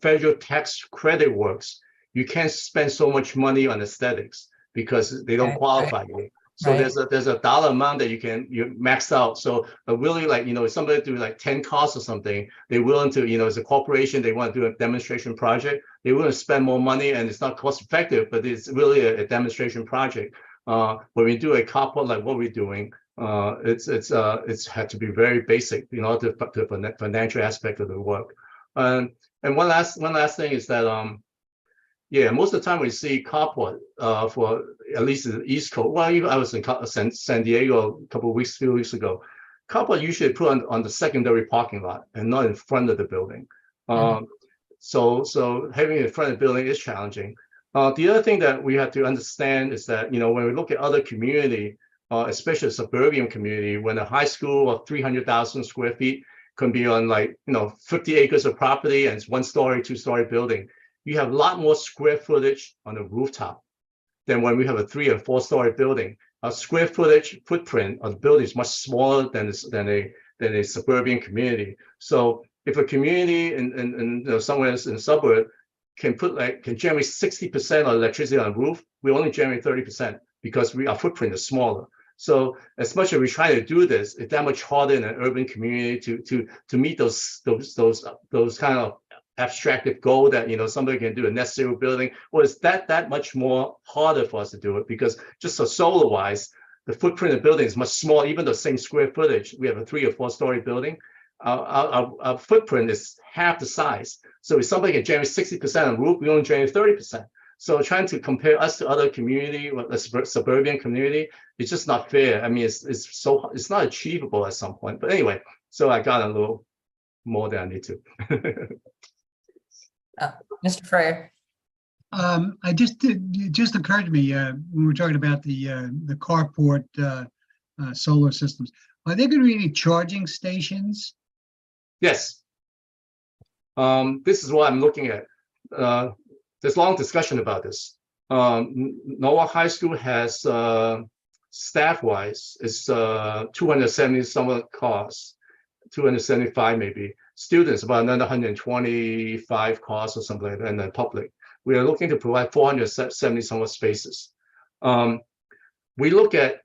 federal tax credit works, you can't spend so much money on aesthetics because they don't qualify you. So there's a dollar amount that you max out. So really, like, if somebody do like 10 cars or something, they're willing to, as a corporation, they want to do a demonstration project. They want to spend more money, and it's not cost effective, but it's really a demonstration project. When we do a carport like what we're doing, it's had to be very basic, the financial aspect of the work. And one last thing is that most of the time we see carport for at least in the East Coast. Well, even I was in San Diego a few weeks ago. Carport usually put on the secondary parking lot and not in front of the building. So having it in front of the building is challenging. The other thing that we have to understand is that when we look at other community, especially suburban community, when a high school of 300,000 square feet can be on 50 acres of property and it's 1-story, 2-story building. You have a lot more square footage on the rooftop than when we have a 3 or 4-story building. Our square footprint of the building is much smaller than a suburban community. So if a community in somewhere in the suburb can generate 60% of electricity on the roof, we only generate 30% because our footprint is smaller. So as much as we try to do this, it's that much harder in an urban community to meet those kind of abstractive goal that somebody can do a net zero building. Well, it's that much more harder for us to do it because just so solar wise, the footprint of the building is much smaller. Even the same square footage, we have a 3 or 4-story building. Our footprint is half the size. So if somebody can generate 60% on the roof, we only generate 30%. So trying to compare us to other community, the suburban community, it's just not fair. I mean, it's not achievable at some point. But anyway, so I got a little more than I need to. Mr. Freyer. It just occurred to me when we were talking about the carport solar systems. Are there going to be any charging stations? Yes. This is what I'm looking at. There's long discussion about this. Norwalk High School has staff-wise, it's 270 somewhat cars, 275 maybe. Students about another 125 cars or something like that, and then public. We are looking to provide 470 somewhat spaces. We look at,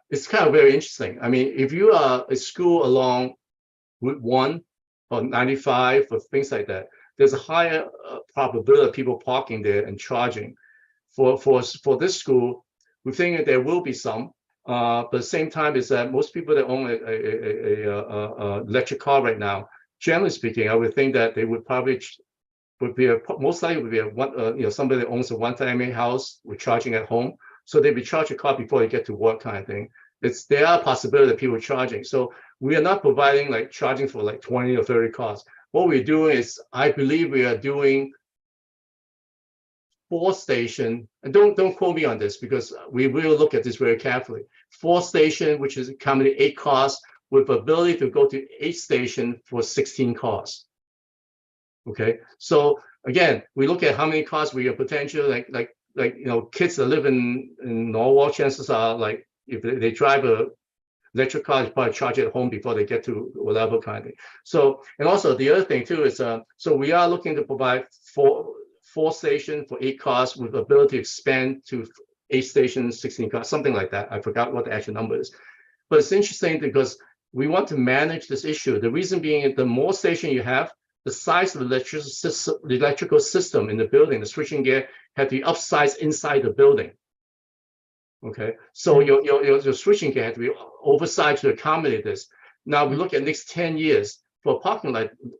it's kind of very interesting. I mean, if you are a school along Route 1 or 95 or things like that, there's a higher probability of people parking there and charging. For this school, we think that there will be some, but at the same time is that most people that own a electric car right now, generally speaking, I would think that they would probably most likely would be somebody that owns a one-family house with charging at home, so they'd be charging a car before they get to work, kind of thing. There are possibility that people are charging. So we are not providing like charging for like 20 or 30 cars. What we're doing is, I believe we are doing 4 station, and don't quote me on this because we will look at this very carefully. 4 station, which is accommodate 8 cars with ability to go to 8 station for 16 cars. Okay, so again, we look at how many cars we have potential, like kids that live in Norwalk, chances are like if they drive a electric car, they probably charge it at home before they get to whatever kind of thing. So, and also the other thing too is, so we are looking to provide 4 stations for 8 cars with the ability to expand to 8 stations, 16 cars, something like that. I forgot what the actual number is. But it's interesting because we want to manage this issue. The reason being, the more station you have, the size of the electrical system in the building, the switching gear, have to be upsized inside the building. Okay, so your switching gear has to be oversized to accommodate this. Now we look at next 10 years for a parking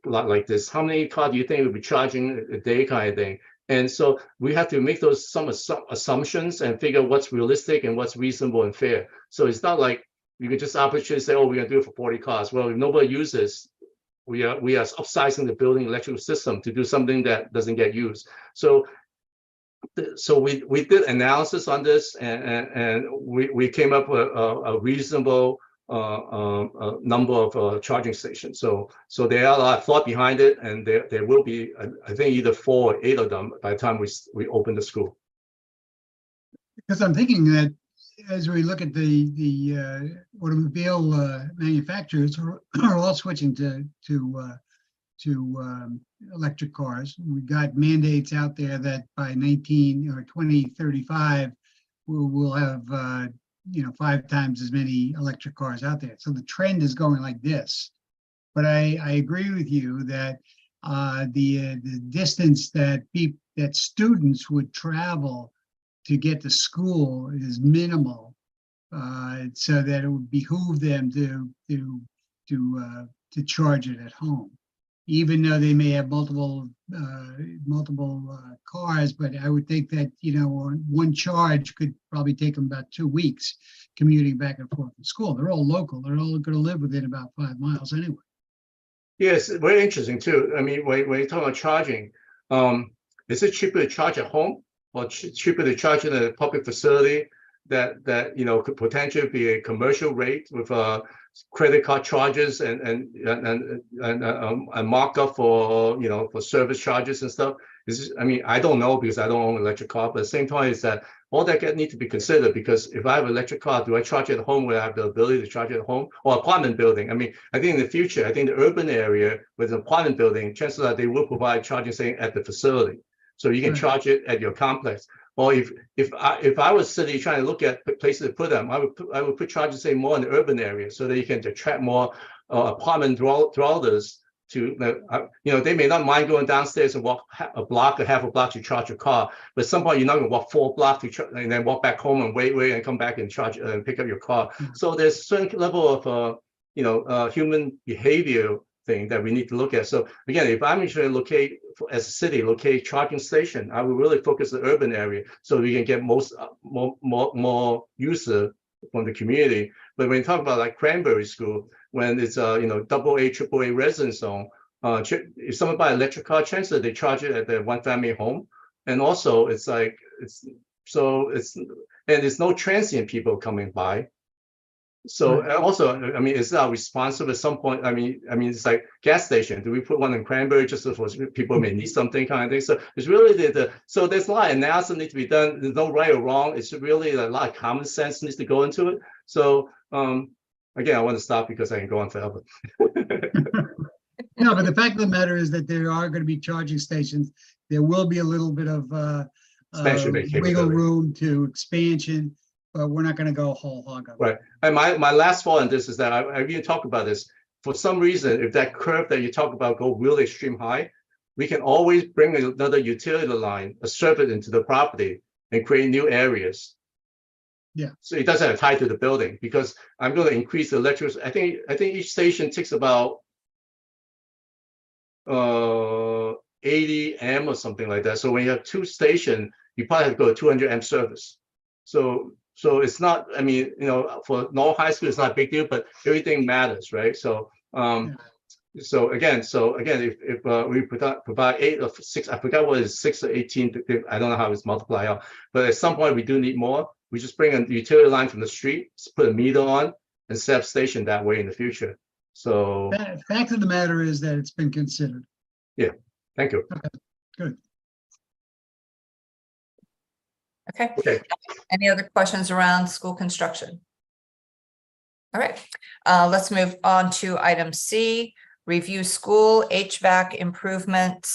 lot like this. How many cars do you think will be charging a day, kind of thing? And so we have to make some assumptions and figure what's realistic and what's reasonable and fair. So it's not like you can just arbitrarily say, oh, we're gonna do it for 40 cars. Well, if nobody uses, we are upsizing the building electrical system to do something that doesn't get used. So we did analysis on this, and we came up with a reasonable number of charging stations. So there are a lot of thought behind it, and there will be, I think, either 4 or 8 of them by the time we open the school. Because I'm thinking that as we look at the automobile manufacturers are all switching to electric cars. We've got mandates out there that by 2035, we'll have 5 times as many electric cars out there. So the trend is going like this. But I agree with you that the distance that students would travel to get to school is minimal, so that it would behoove them to charge it at home, even though they may have multiple cars. But I would think that one charge could probably take them about 2 weeks commuting back and forth to school. They're all local. They're all going to live within about 5 miles anyway. Yes, very interesting too. I mean, when you talk about charging, is it cheaper to charge at home or cheaper to charge in a public facility that could potentially be a commercial rate with credit card charges and markup for for service charges and stuff? I don't know because I don't own an electric car, but at the same time is that all that need to be considered, because if I have an electric car, do I charge it at home where I have the ability to charge it at home, or apartment building? I mean, I think in the future, I think the urban area with an apartment building, chances are they will provide charging station at the facility. So you can charge it at your complex. Or if I was city trying to look at places to put them, I would put charging station more in the urban area so that you can attract more apartment dwellers to, they may not mind going downstairs and walk a block or half a block to charge your car, but at some point you're not going to walk 4 blocks and then walk back home and wait and come back and charge and pick up your car. So there's a certain level of human behavior thing that we need to look at. So again, if I'm trying to locate as a city, locate charging station, I will really focus the urban area so we can get more user from the community. But when you talk about like Cranberry School, when it's AA, AAA residence zone, if someone buy an electric car, chances they charge it at their one family home, and also there's no transient people coming by. So and also, I mean, it's not responsive at some point. I mean, it's like gas station. Do we put one in Cranberry just for people may need something kind of thing? So it's really so there's a lot of analysis need to be done. There's no right or wrong. It's really a lot of common sense needs to go into it. So again, I want to stop because I can go on forever. No, but the fact of the matter is that there are going to be charging stations. There will be a little bit of Expansion wiggle capability. room to expansion, but we're not going to go whole hog of it. Right. And my last thought on this is that I even talk about this. For some reason, if that curve that you talk about go really extreme high, we can always bring another utility line, a circuit into the property and create new areas. Yeah. So it doesn't have tie to the building because I'm going to increase the electric. I think each station takes about 80 amp or something like that. So when you have two stations, you probably have to go to 200 amp service. So it's not, I mean, you know, for Norwell High School, it's not a big deal, but everything matters, right? So so again, if we provide 8 or 6, I forgot what is 6 or 18, I don't know how it's multiplied out, but at some point we do need more. We just bring a utility line from the street, put a meter on, and set up station that way in the future. So Fact of the matter is that it's been considered. thank you. Good. Okay. Any other questions around school construction? All right, let's move on to item C, review school HVAC improvement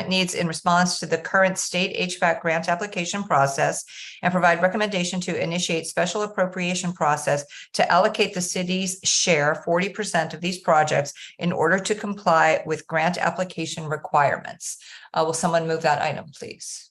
needs in response to the current state HVAC grant application process and provide recommendation to initiate special appropriation process to allocate the city's share 40% of these projects in order to comply with grant application requirements. Will someone move that item, please?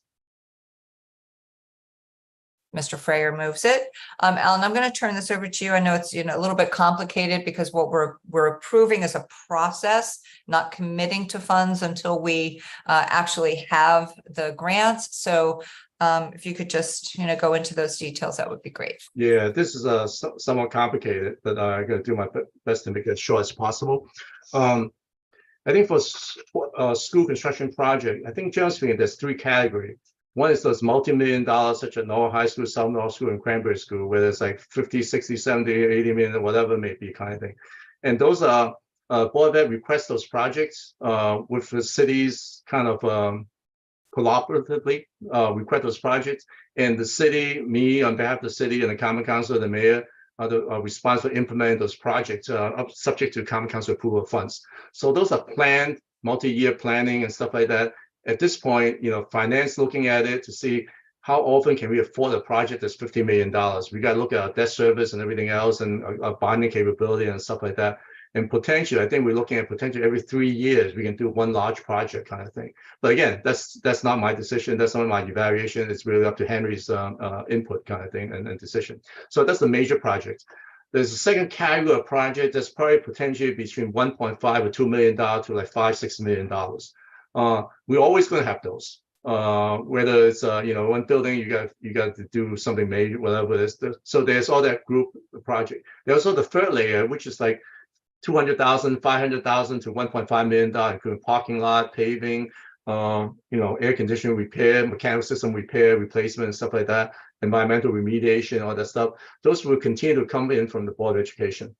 Mr. Freyer moves it. Alan, I'm going to turn this over to you. I know it's, a little bit complicated because what we're approving is a process, not committing to funds until we actually have the grants. So if you could just, go into those details, that would be great. Yeah, this is somewhat complicated, but I'm going to do my best to make it as short as possible. I think for school construction project, I think generally speaking, there's 3 categories. One is those multi-million dollars, such as Norwell High School, South Norwell School, and Cranberry School, where there's like 50, 60, 70, 80 million, whatever it may be kind of thing. And those are, Board of Ed request those projects with the cities kind of cooperatively request those projects. And the city, me on behalf of the city and the Common Council, the mayor, are responsible for implementing those projects subject to Common Council approval of funds. So those are planned, multi-year planning and stuff like that. At this point, finance looking at it to see how often can we afford a project that's $50 million. We got to look at our debt service and everything else and our bonding capability and stuff like that. And potentially, I think we're looking at potentially every 3 years, we can do one large project kind of thing. But again, that's not my decision. That's not my evaluation. It's really up to Henry's input kind of thing and decision. So that's the major project. There's a second category of project that's probably potentially between 1.5 or $2 million to like $5-6 million. We're always going to have those. Whether it's one building, you got to do something major, whatever it is. So there's all that group project. There's also the third layer, which is like $200,000, $500,000 to $1.5 million, including parking lot, paving, air conditioning repair, mechanical system repair, replacement, and stuff like that, environmental remediation, all that stuff. Those will continue to come in from the Board of Education.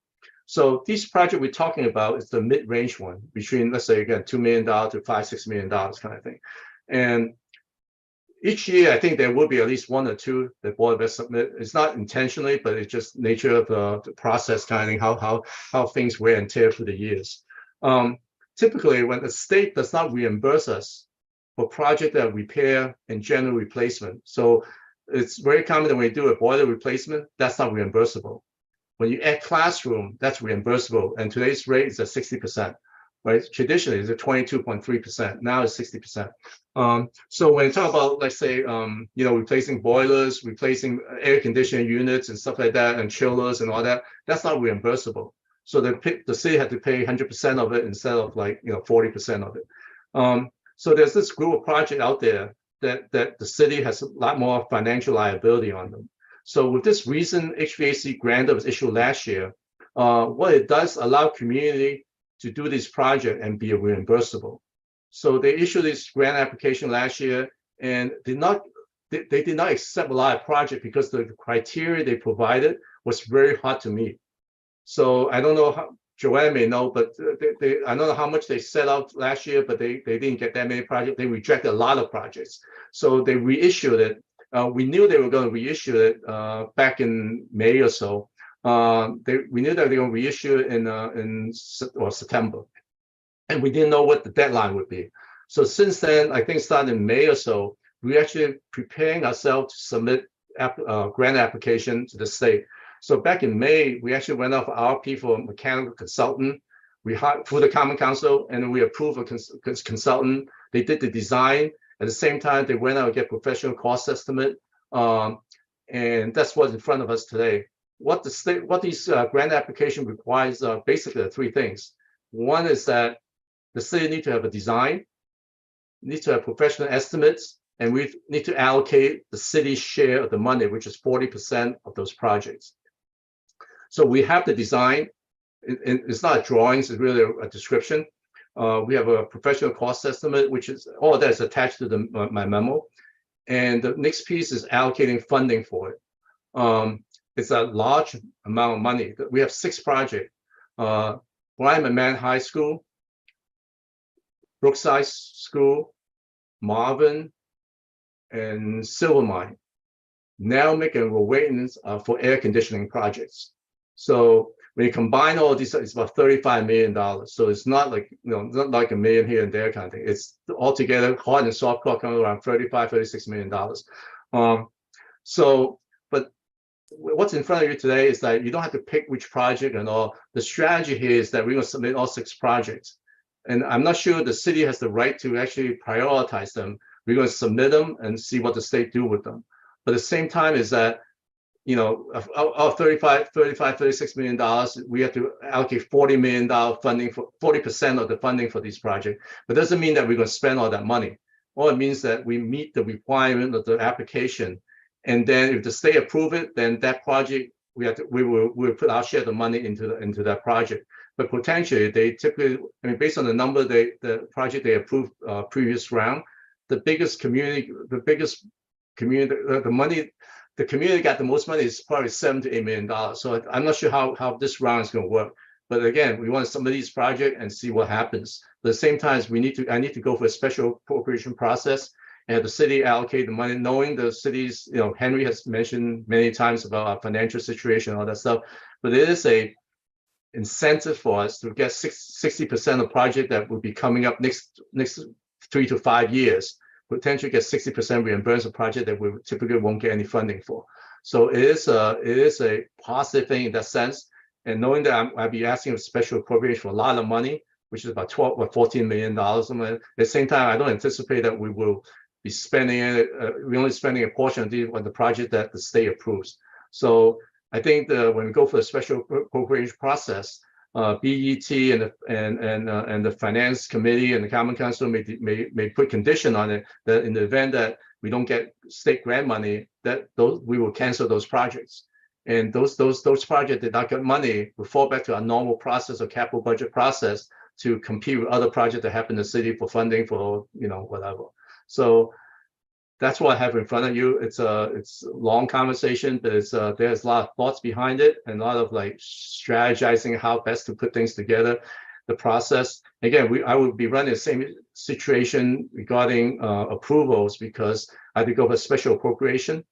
So these projects we're talking about is the mid-range one between, let's say, again, $2 million to $5-6 million kind of thing. And each year, I think there will be at least 1 or 2 that Board of Ed submit. It's not intentionally, but it's just nature of the process kind of how things wear and tear through the years. Typically, when the state does not reimburse us for project that repair and general replacement, so it's very common that when you do a boiler replacement, that's not reimbursable. When you add classroom, that's reimbursable, and today's rate is at 60%, right? Traditionally, it's at 22.3%. Now it's 60%. So when you talk about, let's say, replacing boilers, replacing air conditioning units and stuff like that, and chillers and all that, that's not reimbursable. So the city had to pay 100% of it instead of 40% of it. So there's this group of projects out there that the city has a lot more financial liability on them. So with this recent HVAC grant that was issued last year, what it does allow community to do this project and be reimbursable. So they issued this grant application last year and they did not accept a lot of projects because the criteria they provided was very hard to meet. So I don't know how, Joanne may know, but I don't know how much they set out last year, but they didn't get that many projects. They rejected a lot of projects. So they reissued it. We knew they were going to reissue it back in May or so. We knew that they were going to reissue it in September. And we didn't know what the deadline would be. So since then, I think starting in May or so, we actually preparing ourselves to submit grant application to the state. So back in May, we actually went off RFP for a mechanical consultant. We hired through the Common Council, and we approved a consultant. They did the design. At the same time, they went out and get professional cost estimate. And that's what's in front of us today. What these grant application requires are basically three things. One is that the city needs to have a design, needs to have professional estimates, and we need to allocate the city's share of the money, which is 40% of those projects. So we have the design. It's not drawings, it's really a description. We have a professional cost estimate, which is all that is attached to my memo. And the next piece is allocating funding for it. It's a large amount of money. We have 6 projects. Brian McMahon High School, Brookside School, Marvin, and Silvermine. Nalmic and Rowayton for air conditioning projects. So when you combine all these, it's about $35 million. So it's not like, not like $1 million here and there kind of thing. It's altogether hard and soft core coming around $36 million. But what's in front of you today is that you don't have to pick which project and all. The strategy here is that we're going to submit all 6 projects. And I'm not sure the city has the right to actually prioritize them. We're going to submit them and see what the state do with them. But at the same time is that, of $36 million, we have to allocate $40 million funding for 40% of the funding for these projects. But it doesn't mean that we're going to spend all that money. All it means that we meet the requirement of the application. And then if the state approve it, then that project, we'll put our share of the money into that project. But potentially they typically, based on the number the project they approved previous round, the community got the most money is probably $7 to $8 million. So I'm not sure how this round is going to work. But again, we want some of these projects and see what happens. But at the same time, I need to go for a special appropriation process and have the city allocate the money, knowing the city's, Henry has mentioned many times about our financial situation, all that stuff. But it is a incentive for us to get 60% of project that will be coming up next 3 to 5 years. Potentially get 60% reimbursed a project that we typically won't get any funding for. So it is a positive thing in that sense. And knowing that I'll be asking for special appropriation for a lot of money, which is about $14 million. At the same time, I don't anticipate that we will be spending it. We're only spending a portion of on the project that the state approves. So I think when we go for a special appropriation process, BET and the Finance Committee and the Common Council may put condition on it that in the event that we don't get state grant money, that we will cancel those projects. And those projects that not get money will fall back to our normal process or capital budget process to compete with other projects that happen in the city for funding for whatever. So that's what I have in front of you. It's a long conversation, but there's a lot of thoughts behind it and a lot of strategizing how best to put things together, the process. Again, I would be running the same situation regarding approvals because I had to go for special appropriation.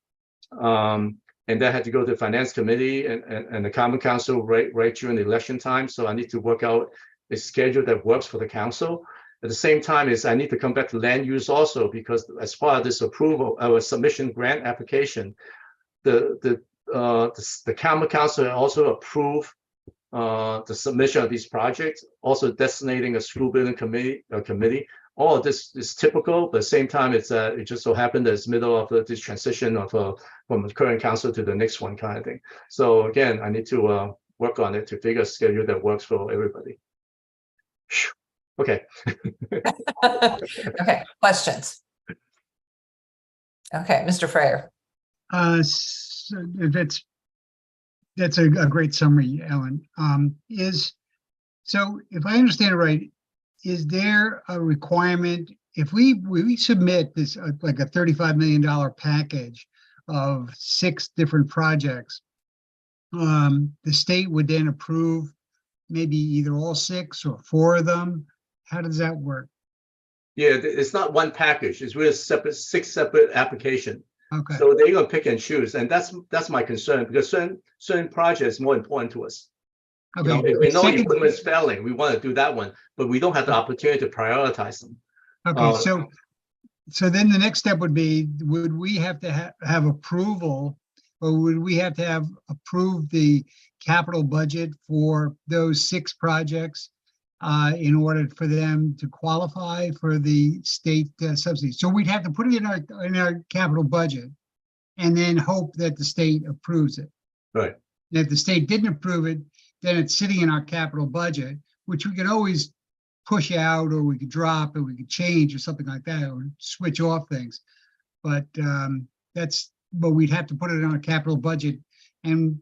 And that had to go to the Finance Committee and the Common Council right during the election time. So I need to work out a schedule that works for the council. At the same time, I need to come back to land use also because as part of this approval, our submission grant application, the Common Council also approved the submission of these projects, also designating a school building committee. All of this is typical, but at the same time, it just so happened that it's middle of this transition from the current council to the next one kind of thing. So again, I need to work on it to figure a schedule that works for everybody. Okay. Okay, questions? Okay, Mr. Freyer. So that's a great summary, Ellen. So if I understand it right, is there a requirement if we submit this like a $35 million package of 6 different projects? the state would then approve maybe either all 6 or 4 of them. How does that work? Yeah, it's not one package. It's really separate, 6 separate application. Okay, So they're gonna pick and choose, and that's my concern, because certain projects is more important to us. You know, okay. if we The know second- equipment is failing, we want to do that one, but we don't have the opportunity to prioritize them. Okay, so then the next step would be, would we have to have approval? Or would we have to have approved the capital budget for those 6 projects? In order for them to qualify for the state subsidy? So we'd have to put it in our capital budget and then hope that the state approves it. Right. And if the state didn't approve it, then it's sitting in our capital budget, which we could always push out, or we could drop, or we could change or something like that, or switch off things. But but we'd have to put it on a capital budget. And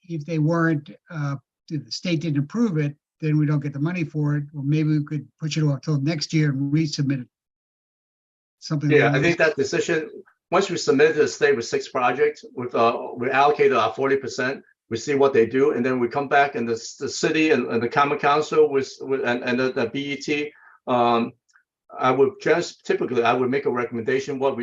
if they weren't, if the state didn't approve it, then we don't get the money for it. Or maybe we could push it off till next year and resubmit it. Something. Yeah, along I think those- that decision, once we submit to the state with 6 projects, with we allocated our 40%, we see what they do, and then we come back, and the city and the common council with and the BET. I would just typically I would make a recommendation what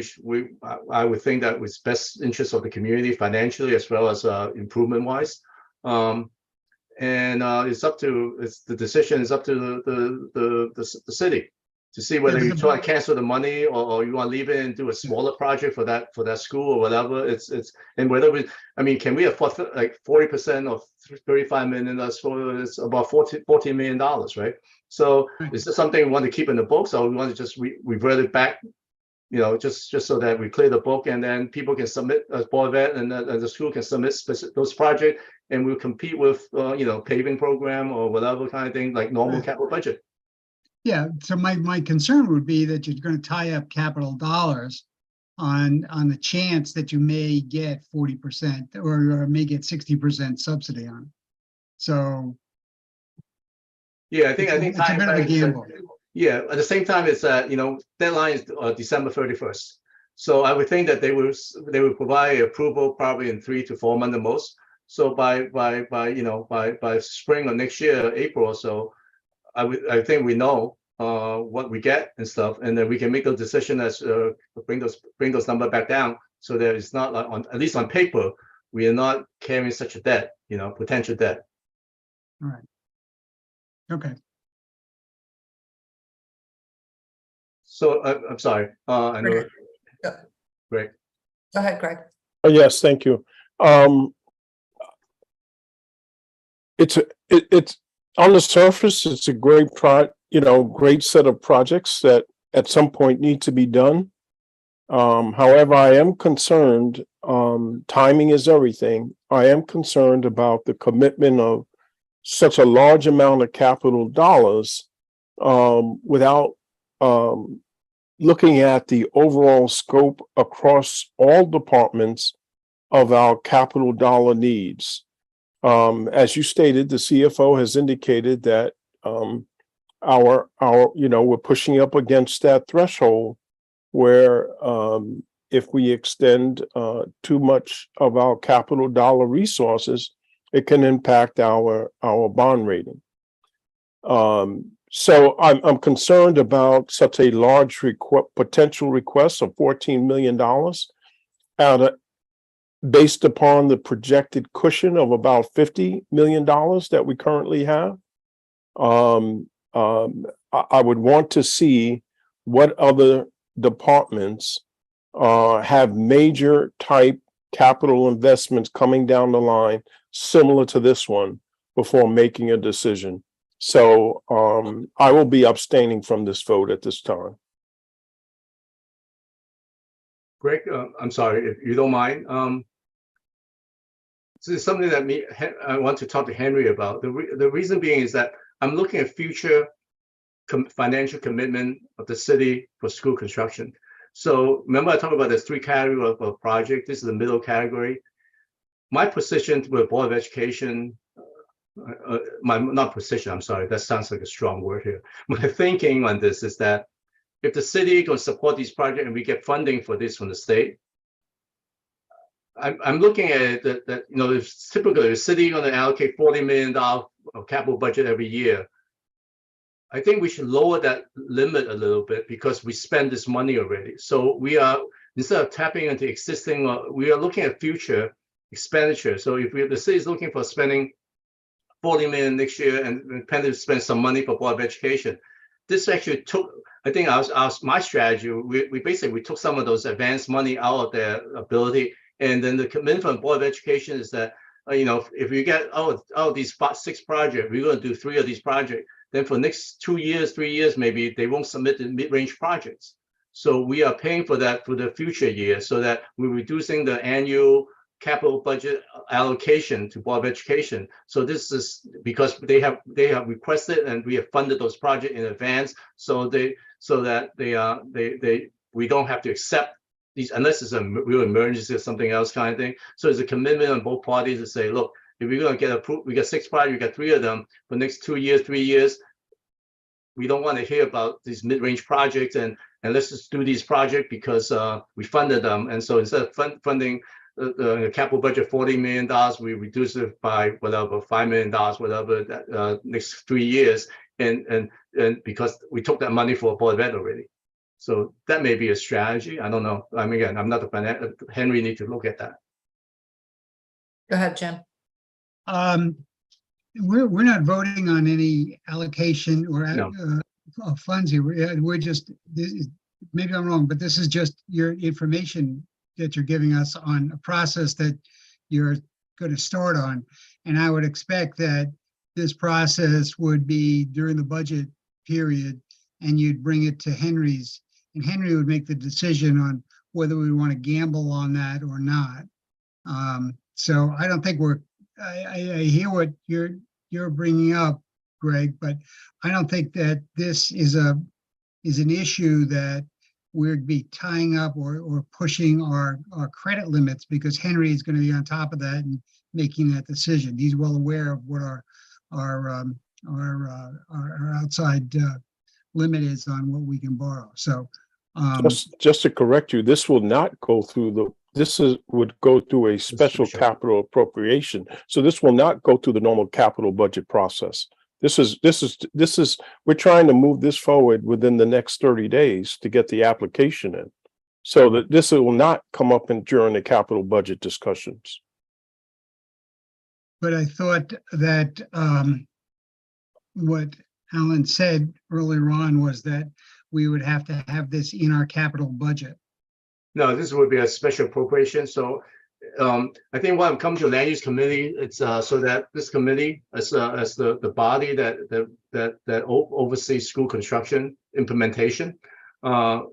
I would think that was best interest of the community financially as well as improvement wise. And the decision is up to the city to see whether you try to cancel the money or you want to leave it and do a smaller project for that school or whatever. And whether can we afford like 40% of 35 million? It's about $14 million, right? So is this something we want to keep in the books, or we want to just revert it back? Just so that we clear the book, and then people can submit as Board of Ed, and the school can submit those projects, and we'll compete with paving program or whatever kind of thing, like normal capital budget. Yeah, so my concern would be that you're going to tie up capital dollars on the chance that you may get 40% or may get 60% subsidy on it. So yeah, I think it's a bit of a gamble. Yeah, at the same time, it's deadline is December 31st. So I would think that they will provide approval probably in 3 to 4 months the most. So by spring of next year, April or so, I think we know what we get and stuff, and then we can make a decision as bring those numbers back down, so that it's not like at least on paper we are not carrying such a debt, potential debt. All right. Okay. So I'm sorry. I know. Great. Go ahead, Greg. Yes, thank you. It's on the surface, it's a great great set of projects that at some point need to be done. However, I am concerned, timing is everything. I am concerned about the commitment of such a large amount of capital dollars without looking at the overall scope across all departments of our capital dollar needs. As you stated, the CFO has indicated that we're pushing up against that threshold where if we extend too much of our capital dollar resources, it can impact our bond rating. So I'm concerned about such a large potential request of $14 million based upon the projected cushion of about $50 million that we currently have. I would want to see what other departments have major type capital investments coming down the line similar to this one before making a decision. So I will be abstaining from this vote at this time. Greg, I'm sorry, if you don't mind. This is something that I want to talk to Henry about. The reason being is that I'm looking at future financial commitment of the city for school construction. So remember I talked about there's 3 categories of project. This is the middle category. My position with Board of Education, not position, I'm sorry, that sounds like a strong word here. My thinking on this is that if the city can support these projects and we get funding for this from the state, I'm looking at it that, you know, if typically the city gonna allocate $40 million of capital budget every year. I think we should lower that limit a little bit because we spend this money already. So we are, instead of tapping into existing, we are looking at future expenditure. So if the city is looking for spending 40 million next year and plan to spend some money for Board of Education, this actually took, I think my strategy, we basically took some of those advanced money out of their ability. And then the commitment from Board of Education is that, you know, if you get these 6 projects, we're going to do 3 of these projects. Then for next 2 years, 3 years, maybe they won't submit the mid-range projects. So we are paying for that for the future year, so that we're reducing the annual capital budget allocation to Board of Education. So this is because they have requested and we have funded those projects in advance, so that we don't have to accept these unless it's a real emergency or something else kind of thing. So there's a commitment on both parties to say, look, if we're going to get approved, we got 6 projects, we got 3 of them for next 2 years, 3 years. We don't want to hear about these mid-range projects, and let's just do these projects because we funded them. And so instead of funding the capital budget $40 million, we reduce it by whatever $5 million, whatever next 3 years, and because we took that money for Board of Ed already. So that may be a strategy. I don't know. I mean, again, I'm not the financial. Henry need to look at that. Go ahead, Jim. We're not voting on any allocation or of funds here. We're just, maybe I'm wrong, but this is just your information that you're giving us on a process that you're going to start on. And I would expect that this process would be during the budget period, and you'd bring it to Henry's, and Henry would make the decision on whether we want to gamble on that or not. So I don't think I hear what you're bringing up, Greg, but I don't think that this is an issue that we'd be tying up or pushing our credit limits, because Henry is going to be on top of that and making that decision. He's well aware of what our outside limit is on what we can borrow. So just to correct you, this will not go through would go through a special capital appropriation. So this will not go through the normal capital budget process. We're trying to move this forward within the next 30 days to get the application in, so that this will not come up during the capital budget discussions. But I thought that what Alan said earlier on was that we would have to have this in our capital budget. No, this would be a special appropriation. So I think when it comes to land use committee, it's so that this committee, as the body that oversees school construction implementation,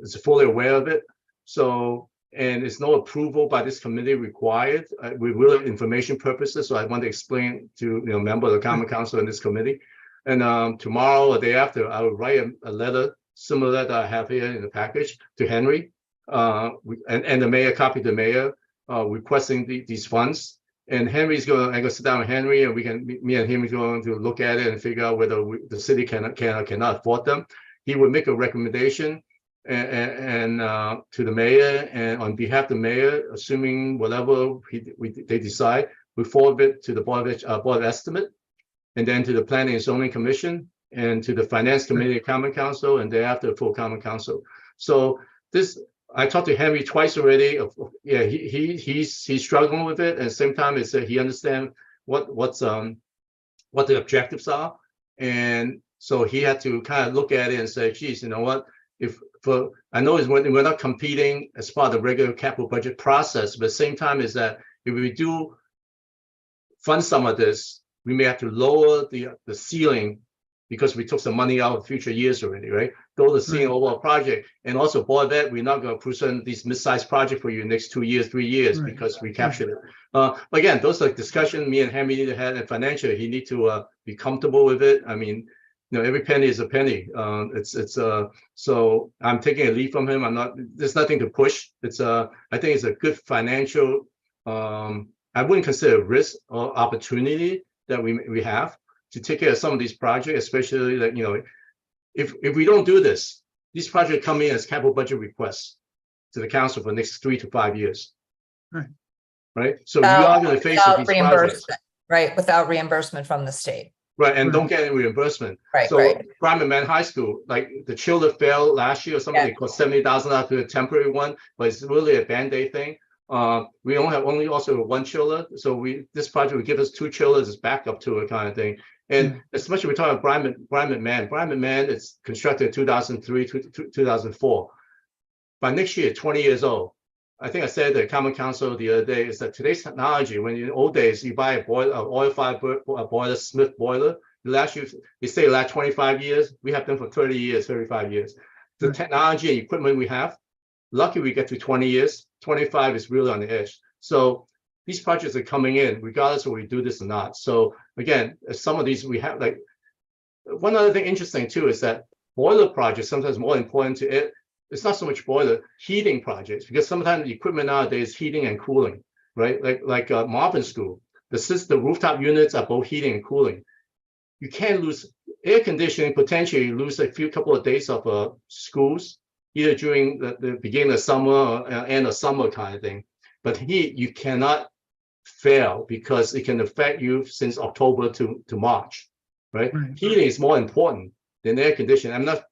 is fully aware of it. So, and it's no approval by this committee required. We will have information purposes. So I want to explain to member of the Common Council in this committee. And tomorrow or day after, I will write a letter similar that I have here in the package to Henry. And the mayor, copy the mayor, requesting these funds. And Henry's I'm going to sit down with Henry, and me and him is going to look at it and figure out whether the city can or cannot afford them. He would make a recommendation and to the mayor, and on behalf of the mayor, assuming whatever they decide, we forward it to the board of estimate, and then to the Planning and Zoning Commission, and to the Finance Committee, Common Council, and thereafter the full Common Council. So this. I talked to Henry twice already. Yeah, he's struggling with it. At the same time, it's that he understands what the objectives are, and so he had to kind of look at it and say, "Geez, you know what? I know we're not competing as part of the regular capital budget process, but at the same time, is that if we do fund some of this, we may have to lower the ceiling." Because we took some money out of future years already, right? Though the seeing overall project, and also Board of Ed, we're not going to present these mid-sized projects for you next 2 years, 3 years, because we captured it. But again, those are discussion me and Henry need to have, and financial, he need to be comfortable with it. I mean, every penny is a penny. So I'm taking a lead from him. There's nothing to push. I think it's a good financial. I wouldn't consider a risk or opportunity that we have to take care of some of these projects, especially that, if we don't do this, these projects come in as capital budget requests to the council for the next 3 to 5 years. Right. right? So you are going to face with Without these projects. reimbursement, right, without reimbursement from the state. Right, and don't get any reimbursement. Right, So right. Bryman Man High School, like the children failed last year or something, it cost $70,000 to a temporary one, but it's really a Band-Aid thing. We only also one chiller, so this project would give us 2 chillers as backup to it kind of thing. And especially we're talking about Bryman Man, it's constructed in 2003 to 2004. By next year, 20 years old. I think I said the Common Council the other day is that today's technology, when in old days you buy a oil-fired boiler, Smith boiler, they say it lasts 25 years. We have them for 30 years, 35 years. The technology and equipment we have, lucky we get to 20 years. 25 is really on the edge. So these projects are coming in regardless of whether we do this or not. So again, some of these we have, like one other thing interesting too is that boiler projects sometimes more important to it. It's not so much boiler, heating projects, because sometimes the equipment nowadays is heating and cooling, right? Like Marvin School, the rooftop units are both heating and cooling. You can't lose air conditioning, potentially lose a couple of days of schools, either during the beginning of summer or end of summer kind of thing. But heat, you cannot fail because it can affect you since October to March, right? Heating is more important than air conditioning. I'm not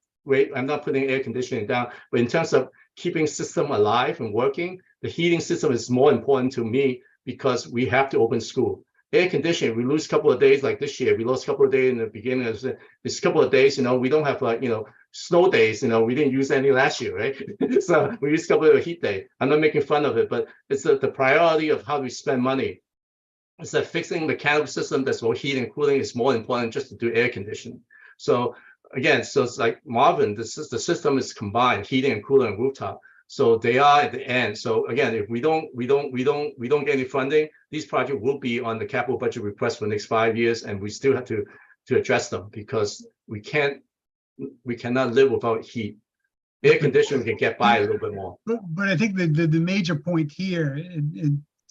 putting air conditioning down, but in terms of keeping system alive and working, the heating system is more important to me because we have to open school. Air conditioning, we lose a couple of days like this year. We lost a couple of days in the beginning of this couple of days, we don't have snow days, we didn't use any last year, right? So we used a couple of heat days. I'm not making fun of it, but it's the priority of how we spend money. It's that fixing the mechanical system that's for heating and cooling is more important just to do air conditioning. So again, so it's like Marvin, the system is combined, heating and cooling and rooftop. So they are at the end. So again, if we don't get any funding, these projects will be on the capital budget request for the next 5 years, and we still have to address them because we cannot live without heat. Air conditioning can get by a little bit more. But I think the major point here,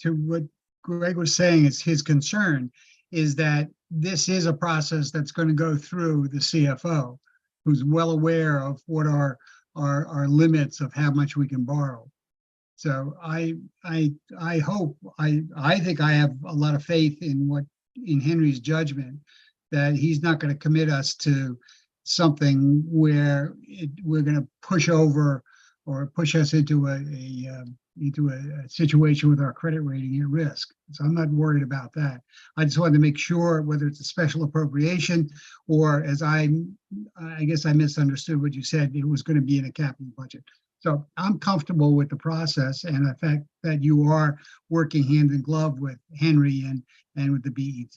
to what Greg was saying, is his concern is that this is a process that's going to go through the CFO, who's well aware of what our limits of how much we can borrow. So I think I have a lot of faith in Henry's judgment that he's not going to commit us to something where we're going to push over or push us into a situation with our credit rating at risk. So I'm not worried about that. I just wanted to make sure whether it's a special appropriation or, as I guess I misunderstood what you said, it was going to be in a capital budget. So I'm comfortable with the process and the fact that you are working hand in glove with Henry and with the BET.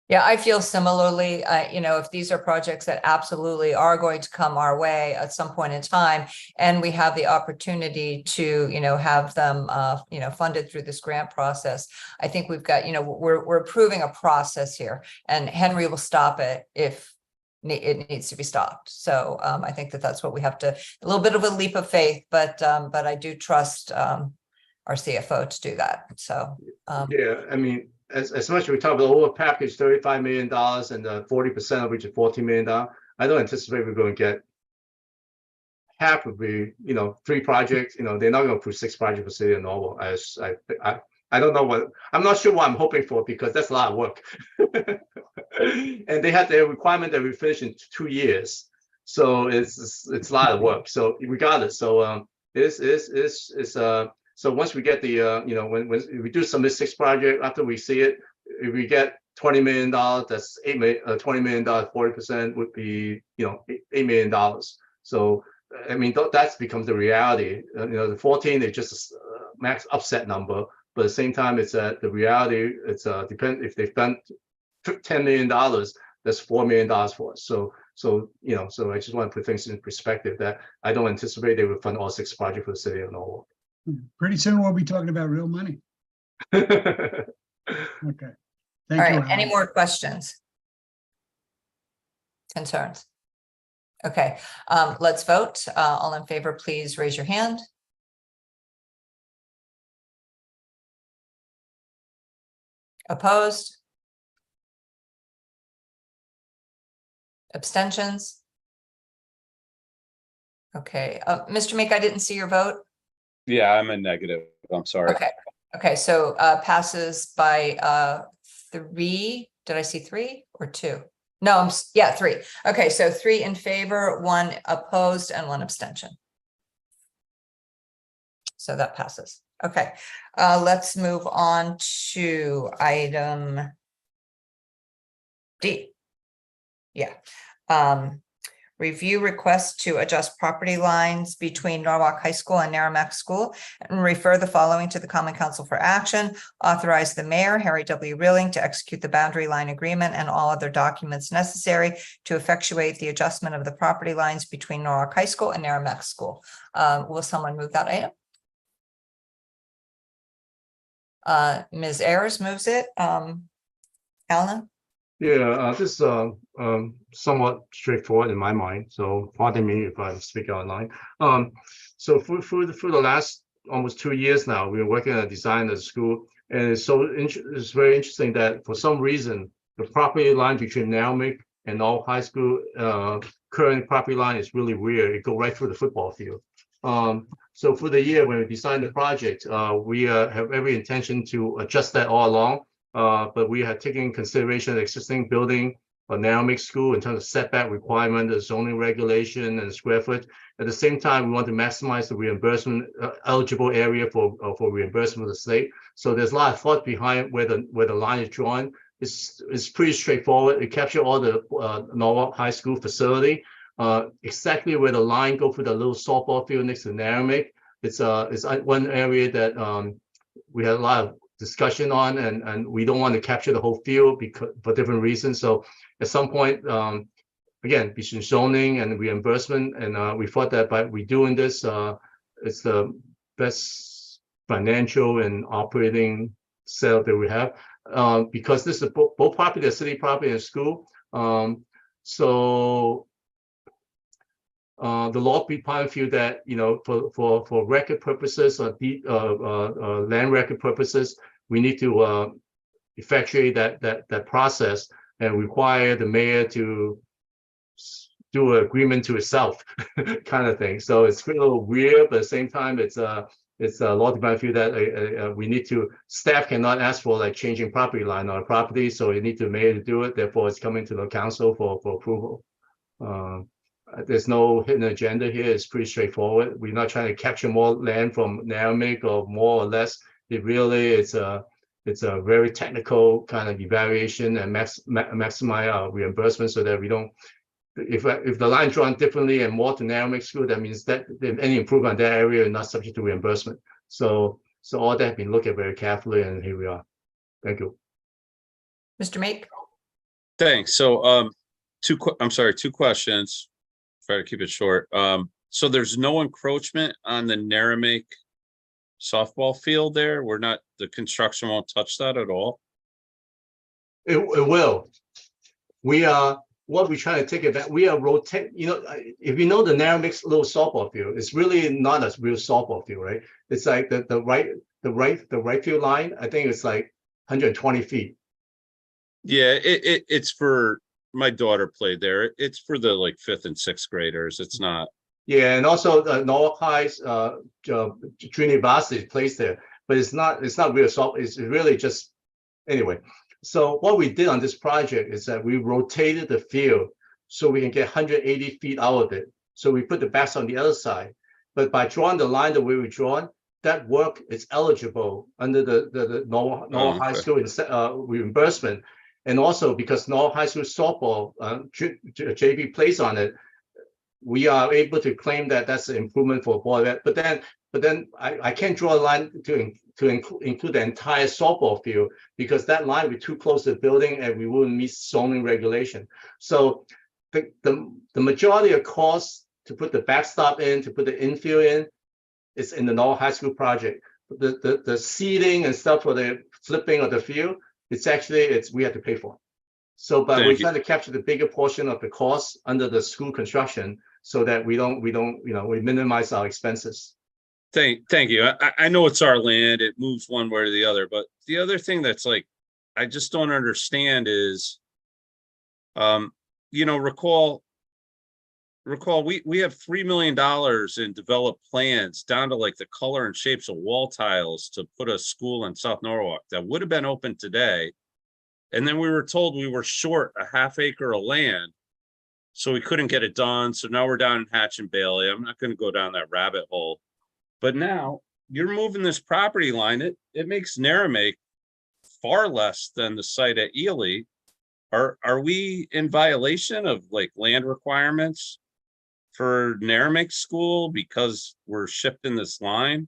Yeah, I feel similarly. If these are projects that absolutely are going to come our way at some point in time, and we have the opportunity to, have them, funded through this grant process, I think we've got, we're approving a process here, and Henry will stop it if it needs to be stopped. So I think that's what we have to, a little bit of a leap of faith, but I do trust our CFO to do that. So yeah, I mean, as much as we talk about the whole package, $35 million and 40% of which is $14 million, I don't anticipate we're going to get half of the, 3 projects. They're not going to approve 6 projects for City of Norwalk. I don't know I'm not sure what I'm hoping for because that's a lot of work. And they had their requirement that we finish in 2 years. So it's a lot of work. So regardless, so so once we get the, when we do submit 6 projects, after we see it, if we get $20 million, that's $20 million, 40% would be, $8 million. So, I mean, that becomes the reality. The 14 is just a max upset number, but at the same time, it's the reality. It's depend if they spend $10 million, that's $4 million for us. So I just want to put things in perspective that I don't anticipate they will fund all 6 projects for the City of Norwalk. Pretty soon we'll be talking about real money. Okay. all right, any more questions? Concerns? Okay, let's vote. All in favor, please raise your hand. Opposed? Abstentions? Okay, Mr. Meek, I didn't see your vote. Yeah, I'm a negative. I'm sorry. Okay, so passes by 3. Did I see 3 or 2? No, yeah, 3. Okay, so 3 in favor, 1 opposed, and 1 abstention. So that passes. Okay, let's move on to item D. Yeah. Review request to adjust property lines between Norwalk High School and Merrimack School and refer the following to the Common Council for action. Authorize the mayor, Harry W. Rilling, to execute the boundary line agreement and all other documents necessary to effectuate the adjustment of the property lines between Norwalk High School and Merrimack School. Will someone move that item? Ms. Ayers moves it. Alan? Yeah, this is somewhat straightforward in my mind, so pardon me if I speak out of line. So for the last almost 2 years now, we're working on a design of the school, and it's very interesting that for some reason, the property line between Nalmic and Norwalk High School, current property line is really weird. It goes right through the football field. So for the year when we designed the project, we have every intention to adjust that all along. But we have taken consideration the existing building or Nalmic School in terms of setback requirement, the zoning regulation, and square foot. At the same time, we want to maximize the reimbursement eligible area for reimbursement of the state. So there's a lot of thought behind where the line is drawn. It's pretty straightforward. It captures all the Norwalk High School facility. Exactly where the line go for the little softball field next to Nalmic. It's one area that we had a lot of discussion on, and we don't want to capture the whole field because for different reasons. So at some point, again, between zoning and reimbursement, and we thought that by redoing this, it's the best financial and operating setup that we have, because this is both property, the city property and school. So the law requires feel that, you know, for record purposes or land record purposes, we need to effectuate that process and require the mayor to do an agreement to itself, kind of thing. So it's a little weird, but at the same time, it's a law department feel that we need to, staff cannot ask for like changing property line on a property, so you need the mayor to do it. Therefore, it's coming to the council for approval. There's no hidden agenda here. It's pretty straightforward. We're not trying to capture more land from Nalmic or more or less. It really it's a very technical kind of evaluation and maximize our reimbursement so that we don't. If the line drawn differently and more to Nalmic School, that means that any improvement in that area is not subject to reimbursement. So all that has been looked at very carefully, and here we are. Thank you, Mr. Meek? Thanks. So two questions. Try to keep it short. So there's no encroachment on the Nalmic softball field there. The construction won't touch that at all. It will. We are. What we're trying to take it back, we are rotate. You know, if you know the Nalmic little softball field, it's really not a real softball field, right? It's like the right field line. I think it's like 120 feet. Yeah, it's for my daughter played there. It's for the like 5th and 6th graders. It's not. Yeah, and also Norwalk High's junior varsity plays there, but it's not real softball. It's really just anyway. So what we did on this project is that we rotated the field so we can get 180 feet out of it. So we put the bats on the other side. But by drawing the line the way we drawn, that work is eligible under the Norwalk High School reimbursement. And also because Norwalk High School softball JV plays on it, we are able to claim that that's an improvement for ball. But then I can't draw a line to include the entire softball field because that line would be too close to the building and we wouldn't meet zoning regulation. So the majority of costs to put the backstop in, to put the infield in, is in the Norwalk High School project. The seeding and stuff for the flipping of the field, we have to pay for. So, but we're trying to capture the bigger portion of the cost under the school construction so that we minimize our expenses. Thank you. I know it's our land. It moves one way or the other, but the other thing that's like, I just don't understand is, recall recall, we have $3 million in developed plans down to like the color and shapes of wall tiles to put a school in South Norwalk that would have been open today. And then we were told we were short a ½ acre of land, so we couldn't get it done. So now we're down in Hatch and Bailey. I'm not going to go down that rabbit hole. But now you're moving this property line. It makes Narragansett far less than the site at Ely. Are we in violation of like land requirements for Narragansett School because we're shifting this line?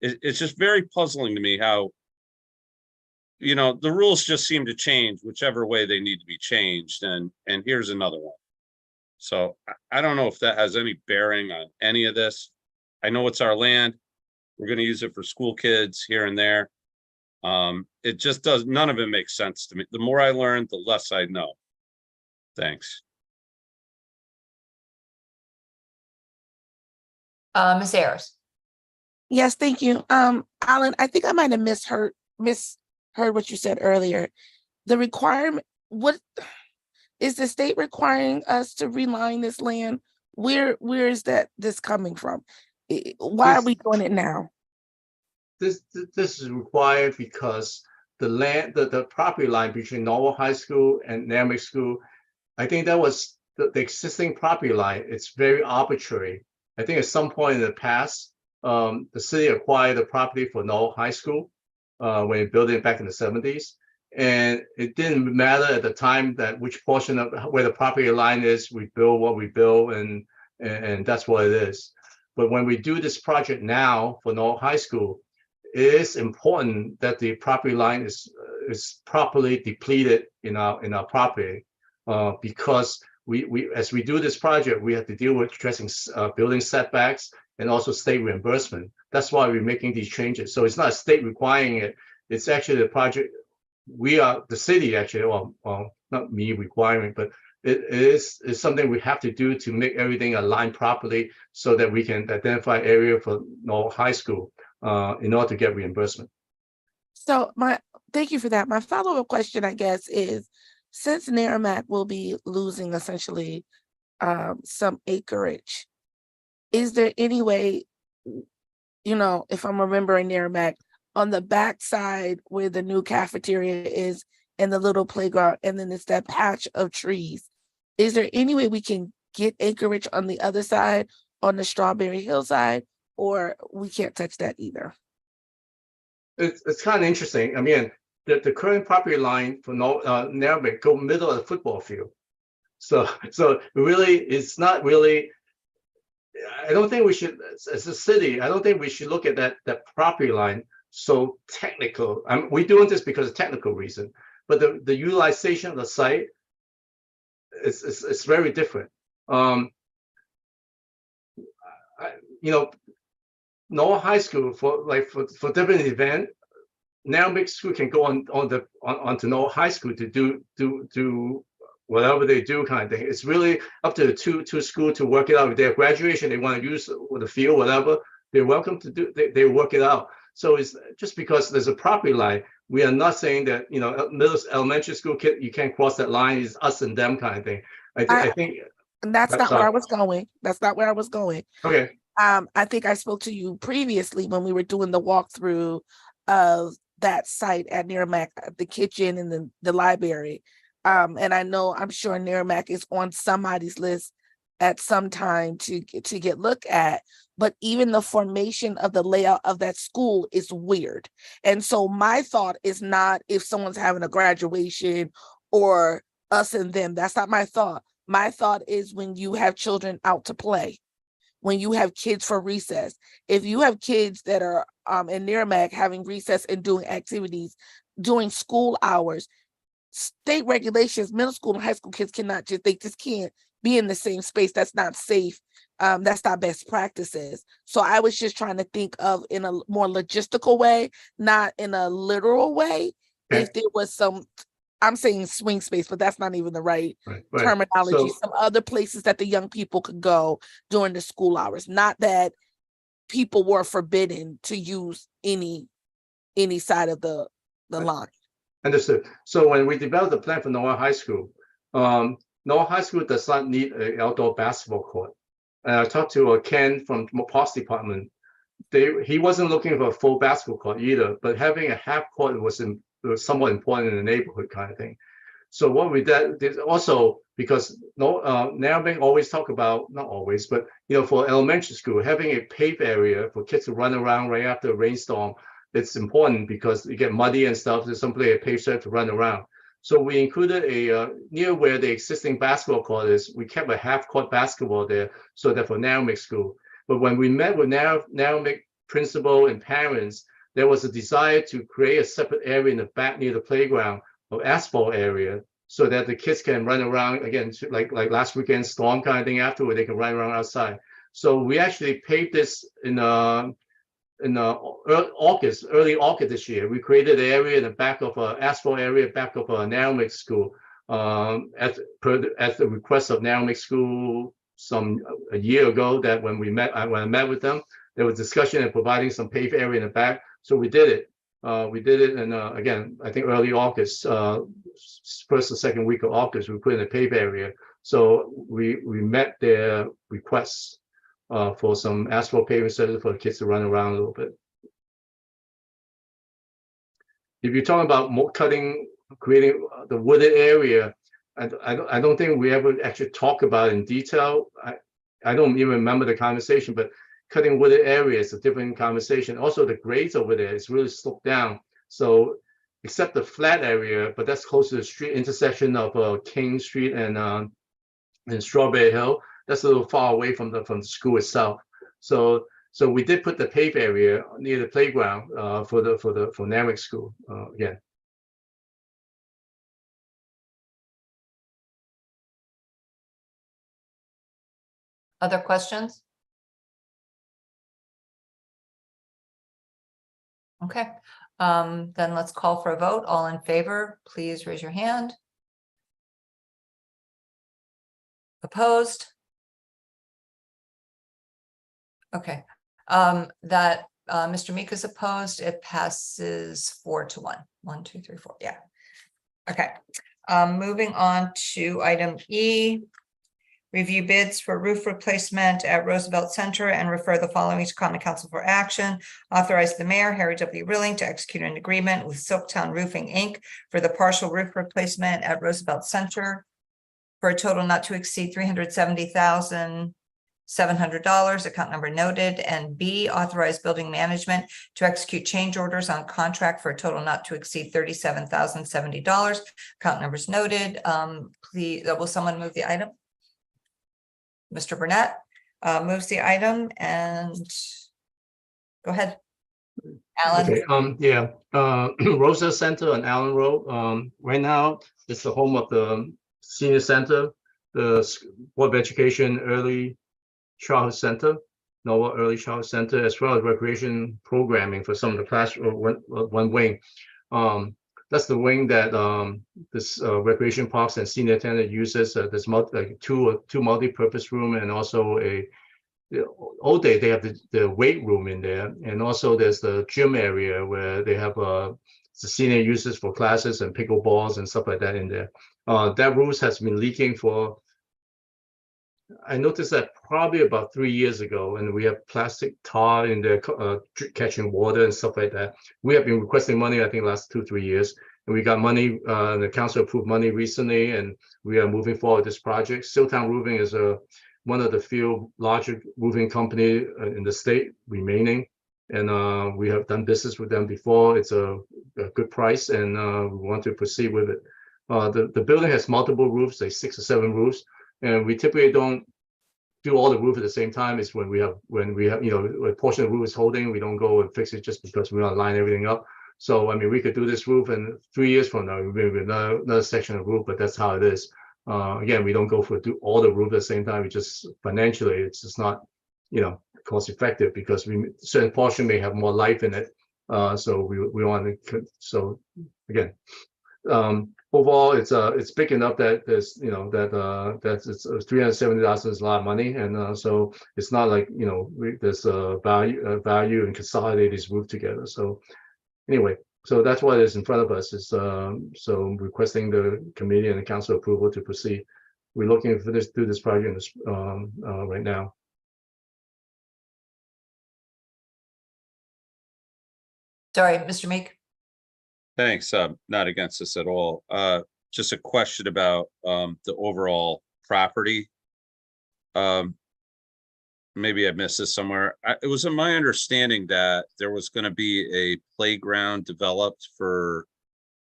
It's just very puzzling to me how, you know, the rules just seem to change whichever way they need to be changed. And here's another one. So I don't know if that has any bearing on any of this. I know it's our land. We're going to use it for school kids here and there. It just does, none of it makes sense to me. The more I learn, the less I know. Thanks. Ms. Ayers. Yes, thank you. Alan, I think I might have misheard what you said earlier. The requirement, what is the state requiring us to reline this land? Where is this coming from? Why are we doing it now? This is required because the land, the property line between Norwalk High School and Narragansett School, I think that was the existing property line. It's very arbitrary. I think at some point in the past, the city acquired the property for Norwalk High School when it built it back in the 70s. And it didn't matter at the time that which portion of where the property line is, we build what we build, and that's what it is. But when we do this project now for Norwalk High School, it is important that the property line is properly depleted in our property, because we as we do this project, we have to deal with addressing building setbacks and also state reimbursement. That's why we're making these changes. So it's not a state requiring it. It's actually the project. We are the city actually, well, not me requiring, but it's something we have to do to make everything align properly so that we can identify area for Norwalk High School in order to get reimbursement. So thank you for that. My follow-up question, I guess, is since Narragansett will be losing essentially some acreage, is there any way, you know, if I'm remembering Narragansett, on the back side where the new cafeteria is and the little playground, and then it's that patch of trees, is there any way we can get acreage on the other side, on the Strawberry Hill side, or we can't touch that either? It's kind of interesting. I mean, the current property line for Narragansett go middle of the football field. So really, it's not really, I don't think we should, as a city, I don't think we should look at that property line so technical. We're doing this because of technical reason, but the utilization of the site is very different. You know, Norwalk High School for different event, Narragansett School can go onto Norwalk High School to do whatever they do, kind of thing. It's really up to the two schools to work it out. If they have graduation, they want to use the field, whatever, they're welcome to do. They work it out. So it's just because there's a property line, we are not saying that, you know, elementary school kid, you can't cross that line. It's us and them kind of thing. I think that's not where I was going. That's not where I was going. Okay. I think I spoke to you previously when we were doing the walkthrough of that site at Narragansett, the kitchen and the library. And I know, I'm sure Narragansett is on somebody's list at some time to get look at, but even the formation of the layout of that school is weird. And so my thought is not if someone's having a graduation or us and them. That's not my thought. My thought is when you have children out to play, when you have kids for recess. If you have kids that are in Narragansett having recess and doing activities during school hours, state regulations, middle school and high school kids they just can't be in the same space. That's not safe. That's not best practices. So I was just trying to think of in a more logistical way, not in a literal way. Okay. If there was some, I'm saying swing space, but that's not even the right terminology. Some other places that the young people could go during the school hours. Not that people were forbidden to use any side of the line. Understood. So when we developed the plan for Norwalk High School, Norwalk High School does not need an outdoor basketball court. And I talked to Ken from Parks Department. He wasn't looking for a full basketball court either, but having a half court was somewhat important in the neighborhood kind of thing. So what we did also, because Narrowbank always talk about, not always, but for elementary school, having a paved area for kids to run around right after a rainstorm, it's important because you get muddy and stuff. There's simply a paved surface to run around. So we included a near where the existing basketball court is. We kept a half-court basketball there, so that for Narrowbank School. But when we met with Narrowbank principal and parents, there was a desire to create a separate area in the back near the playground or asphalt area, so that the kids can run around again, like last weekend storm kind of thing afterward, they can run around outside. So we actually paved this in early August this year. We created an area in the back of asphalt area, back of Narrowbank School, at the request of Narrowbank School a year ago. That when I met with them, there was discussion of providing some paved area in the back. So we did it. And again, I think early August, first or second week of August, we put in a paved area. So we met their requests for some asphalt pavement surface for the kids to run around a little bit. If you're talking about more creating the wooded area, I don't think we ever actually talk about it in detail. I don't even remember the conversation, but cutting wooded area is a different conversation. Also, the grades over there is really sloped down. So except the flat area, but that's close to the street intersection of King Street and Strawberry Hill. That's a little far away from the school itself. So we did put the paved area near the playground for Narrowbank School again. Other questions? Okay, then let's call for a vote. All in favor, please raise your hand. Opposed? Okay, Mr. Meek is opposed. It passes 4-1. 1, 2, 3, 4. Yeah. Okay. Moving on to item E. Review bids for roof replacement at Roosevelt Center and refer the following to Common Council for action. Authorize the mayor, Harry W. Rilling, to execute an agreement with Silktown Roofing, Inc. for the partial roof replacement at Roosevelt Center for a total not to exceed $370,700, account number noted. And B, authorize building management to execute change orders on contract for a total not to exceed $37,070, account numbers noted. Please, will someone move the item? Mr. Burnett moves the item, and go ahead, Alan. Okay, Rosa Center on Allen Road. Right now, it's the home of the senior center, the Board of Education Early Childhood Center, Noah Early Childhood Center, as well as recreation programming for some of the class one wing. That's the wing that this recreation parks and senior center uses. There's two multi-purpose room, and also old day they have the weight room in there, and also there's the gym area where they have the senior uses for classes and pickleballs and stuff like that in there. That roof has been leaking for, I noticed that probably about 3 years ago, and we have plastic tar in there catching water and stuff like that. We have been requesting money, I think, last 2-3 years, and we got money. The council approved money recently, and we are moving forward with this project. Silktown Roofing is one of the few larger roofing company in the state remaining, and we have done business with them before. It's a good price, and we want to proceed with it. The building has multiple roofs, like 6 or 7 roofs. And we typically don't do all the roof at the same time. It's when we have a portion of the roof is holding, we don't go and fix it just because we want to line everything up. So I mean, we could do this roof, and 3 years from now, we have another section of roof, but that's how it is. Again, we don't go do all the roof at the same time. We just financially, it's just not cost effective, because certain portion may have more life in it. So we want to. So again. Overall, it's big enough that there's that it's $370,000 is a lot of money, and so it's not like there's a value and consolidate this roof together. So anyway, so that's what is in front of us, is so requesting the committee and the council approval to proceed. We're looking for do this project right now. Sorry, Mr. Meek. Thanks. Not against this at all. Just a question about the overall property. Maybe I missed this somewhere. It was in my understanding that there was going to be a playground developed for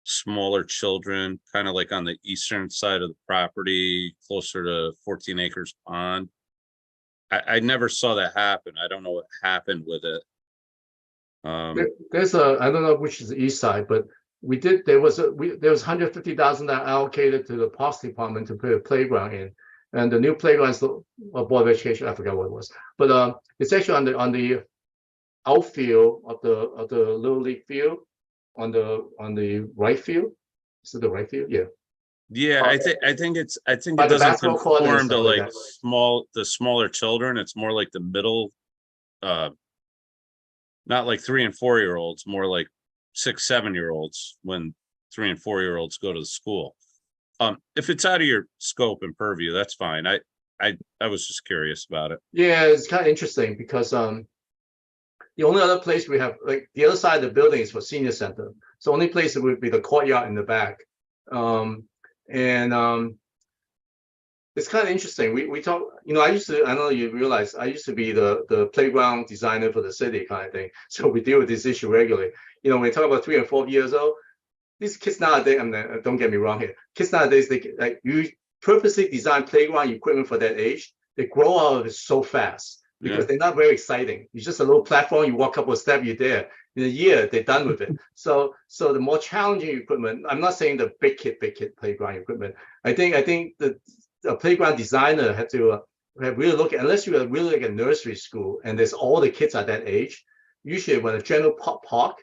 smaller children, kind of like on the eastern side of the property, closer to 14 Acres Pond. I never saw that happen. I don't know what happened with it. There's I don't know which is the east side, but there was $150,000 allocated to the Parks Department to put a playground in. And the new playground is the Board of Education, I forgot what it was. But it's actually on the outfield of the Little League field, on the right field. Is it the right field? Yeah. Yeah, I think it By the doesn't basketball court and conform to stuff like like that. the smaller children. It's more like the middle, not like 3 and 4 year olds, more like 6, 7 year olds when 3 and 4 year olds go to the school. If it's out of your scope and purview, that's fine. I was just curious about it. Yeah, it's kind of interesting because the only other place we have, like the other side of the building is for senior center. So only place would be the courtyard in the back. It's kind of interesting. We talk, I don't know you realize, I used to be the playground designer for the city kind of thing. So we deal with this issue regularly. When we talk about 3 and 4 years old, these kids nowadays, don't get me wrong here. Kids nowadays, you purposely design playground equipment for that age. They grow out of it so fast because they're not very exciting. It's just a little platform. You walk a couple of steps, you're there. In a year, they're done with it. So the more challenging equipment. I'm not saying the big kid playground equipment. I think the playground designer had to really look at, unless you are really like a nursery school and there's all the kids at that age. Usually, when a general park,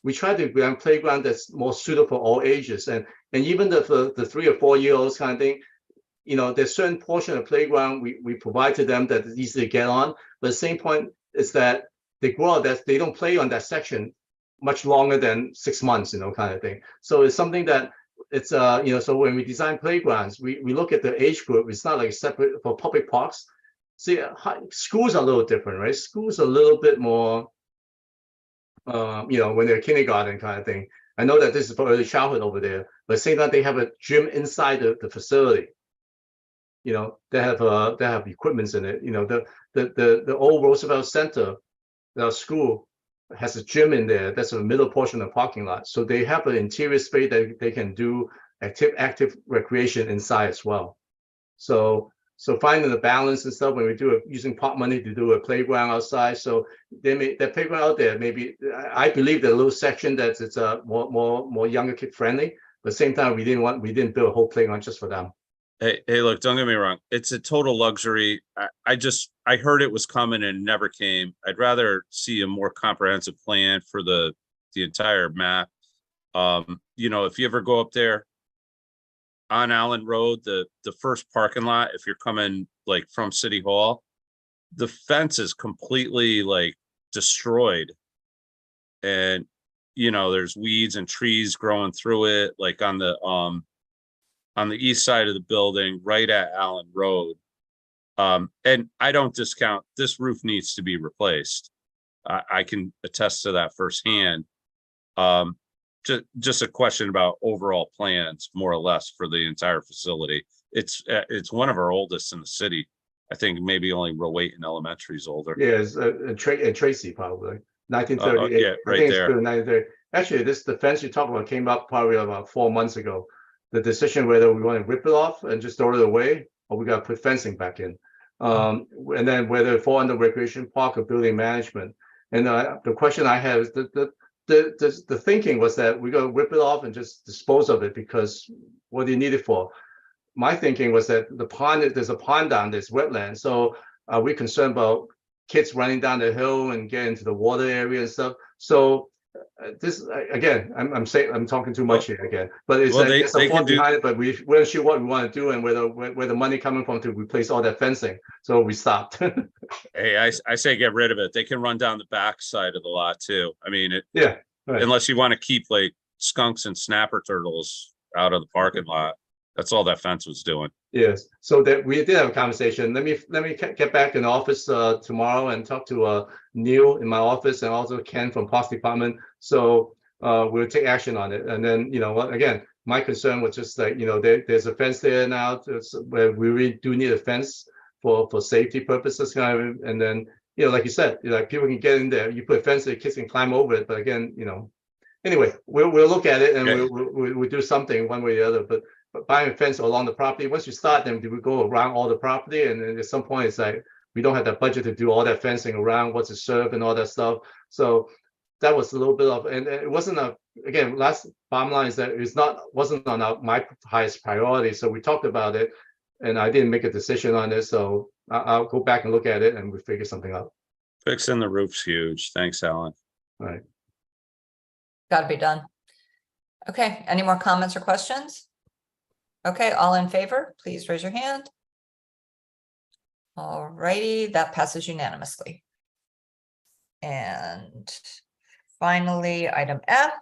we try to design playground that's more suitable for all ages, and even the 3 or 4 year olds kind of thing. There's certain portion of playground we provide to them that is easy to get on. But the same point is that they grow up, that they don't play on that section much longer than 6 months, kind of thing. So it's something that it's so when we design playgrounds, we look at the age group. It's not like separate for public parks. See, schools are a little different, right? Schools are a little bit more. When they're kindergarten kind of thing. I know that this is for early childhood over there, but same time they have a gym inside the facility. They have equipments in it. The old Roosevelt Center, our school, has a gym in there. That's the middle portion of the parking lot. So they have an interior space that they can do active recreation inside as well. So finding the balance and stuff when we do it using park money to do a playground outside. So that playground out there, maybe I believe the little section that it's more younger kid friendly. But at the same time, we didn't build a whole playground just for them. Hey, look, don't get me wrong. It's a total luxury. I heard it was coming and never came. I'd rather see a more comprehensive plan for the entire map. If you ever go up there on Allen Road, the first parking lot, if you're coming like from City Hall, the fence is completely like destroyed. And, there's weeds and trees growing through it, like on the east side of the building, right at Allen Road. And I don't discount, this roof needs to be replaced. I can attest to that firsthand. Just a question about overall plans, more or less, for the entire facility. It's one of our oldest in the city. I think maybe only Rowayton Elementary is older. Yeah, it's Tracy probably 1938. Yeah, right there. 1930. Actually, the fence you talk about came up probably about 4 months ago. The decision whether we want to rip it off and just throw it away, or we got to put fencing back in, and then whether it fall under recreation park or building management. And the question I have is the thinking was that we're going to rip it off and just dispose of it because what do you need it for? My thinking was that there's a pond down, there's wetland. So are we concerned about kids running down the hill and getting into the water area and stuff? So this again, I'm saying I'm talking too much here again, but it's there's a thought behind it. But we're not sure what we want to do and where the money coming from to replace all that fencing. So we stopped. Hey, I say get rid of it. They can run down the back side of the lot too. I mean, yeah, right. Unless you want to keep like skunks and snapper turtles out of the parking lot. That's all that fence was doing. Yes. So that we did have a conversation. Let me get back in the office tomorrow and talk to Neil in my office and also Ken from Parks Department So we'll take action on it. And then, again, my concern was just like, there's a fence there now where we really do need a fence for safety purposes, and then, like you said, like people can get in there, you put a fence there, kids can climb over it, but again, anyway, we'll look at it and Okay. we'll do something one way or the other, but buying a fence along the property, once you start them, we go around all the property, and then at some point it's like, we don't have the budget to do all that fencing around, what's it serve and all that stuff. So that was a little bit of, and it wasn't again, bottom line is that wasn't on my highest priority. So we talked about it and I didn't make a decision on this. So I'll go back and look at it and we figure something out. Fixing the roof's huge. Thanks, Alan. All right. Got to be done. Okay, any more comments or questions? Okay, all in favor, please raise your hand. All righty, that passes unanimously. And finally, item F,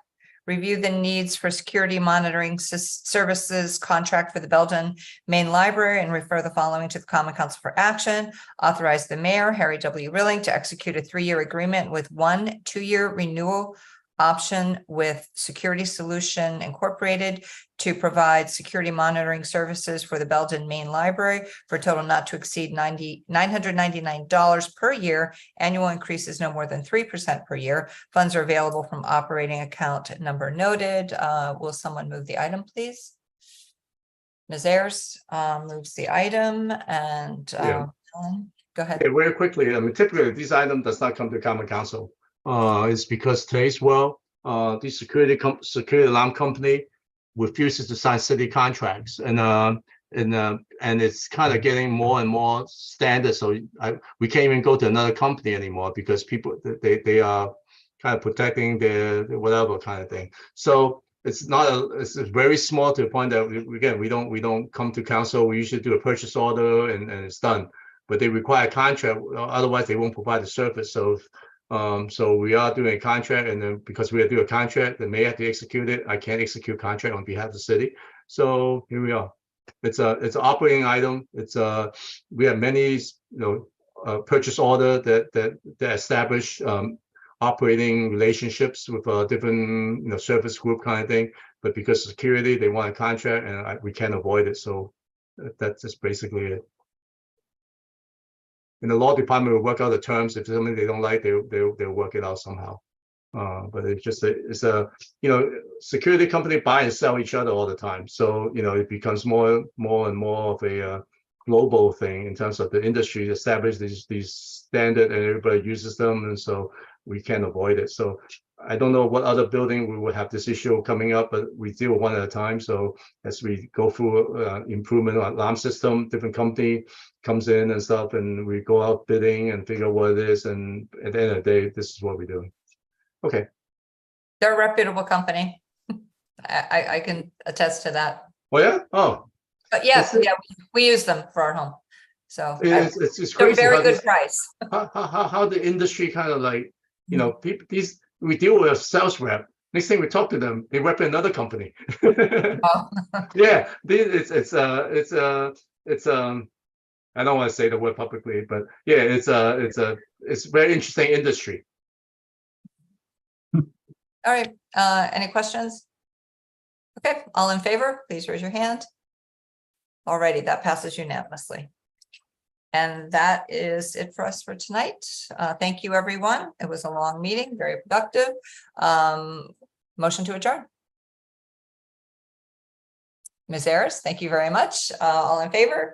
review the needs for security monitoring services contract for the Belgian Main Library and refer the following to the Common Council for action. Authorize the mayor, Harry W. Rilling, to execute a 3-year agreement with 1 2-year renewal option with Security Solution Incorporated to provide security monitoring services for the Belgian Main Library for a total not to exceed $999 per year. Annual increases no more than 3% per year. Funds are available from operating account number noted. Will someone move the item, please? Ms. Ayers moves the item, and Ellen, go ahead. Okay, very quickly, I mean, typically this item does not come to Common Council. It's because today's world, the security alarm company refuses to sign city contracts, and it's kind of getting more and more standard. So we can't even go to another company anymore because people they are kind of protecting their whatever kind of thing. So it's very small to the point that we don't come to council. We usually do a purchase order and it's done. But they require a contract, otherwise they won't provide the service. So we are doing a contract, and then because we are doing a contract, the mayor have to execute it. I can't execute contract on behalf of the city. So here we are. It's an operating item. We have many purchase order that establish operating relationships with different service group kind of thing. But because of security, they want a contract, and we can't avoid it. So that's just basically it. And the law department will work out the terms. If something they don't like, they'll work it out somehow. But it's just security company buy and sell each other all the time. So it becomes more and more of a global thing in terms of the industry establish these standard, and everybody uses them, and so we can't avoid it. So I don't know what other building we will have this issue coming up, but we deal one at a time. So as we go through improvement on alarm system, different company comes in and stuff, and we go out bidding and figure out what it is. And at the end of the day, this is what we're doing. Okay. They're a reputable company. I can attest to that. Oh yeah. Oh. But yes, yeah, we use them for our home. So it's they're crazy. very good price. How the industry kind of like people we deal with a sales rep. Next thing we talk to them, they rep another company. Oh. Yeah, it's I don't want to say the word publicly, but yeah, it's a very interesting industry. All right. Any questions? Okay, all in favor, please raise your hand. Alrighty, that passes unanimously. And that is it for us for tonight. Thank you, everyone. It was a long meeting, very productive. Motion to adjourn. Ms. Ayers, thank you very much. All in favor,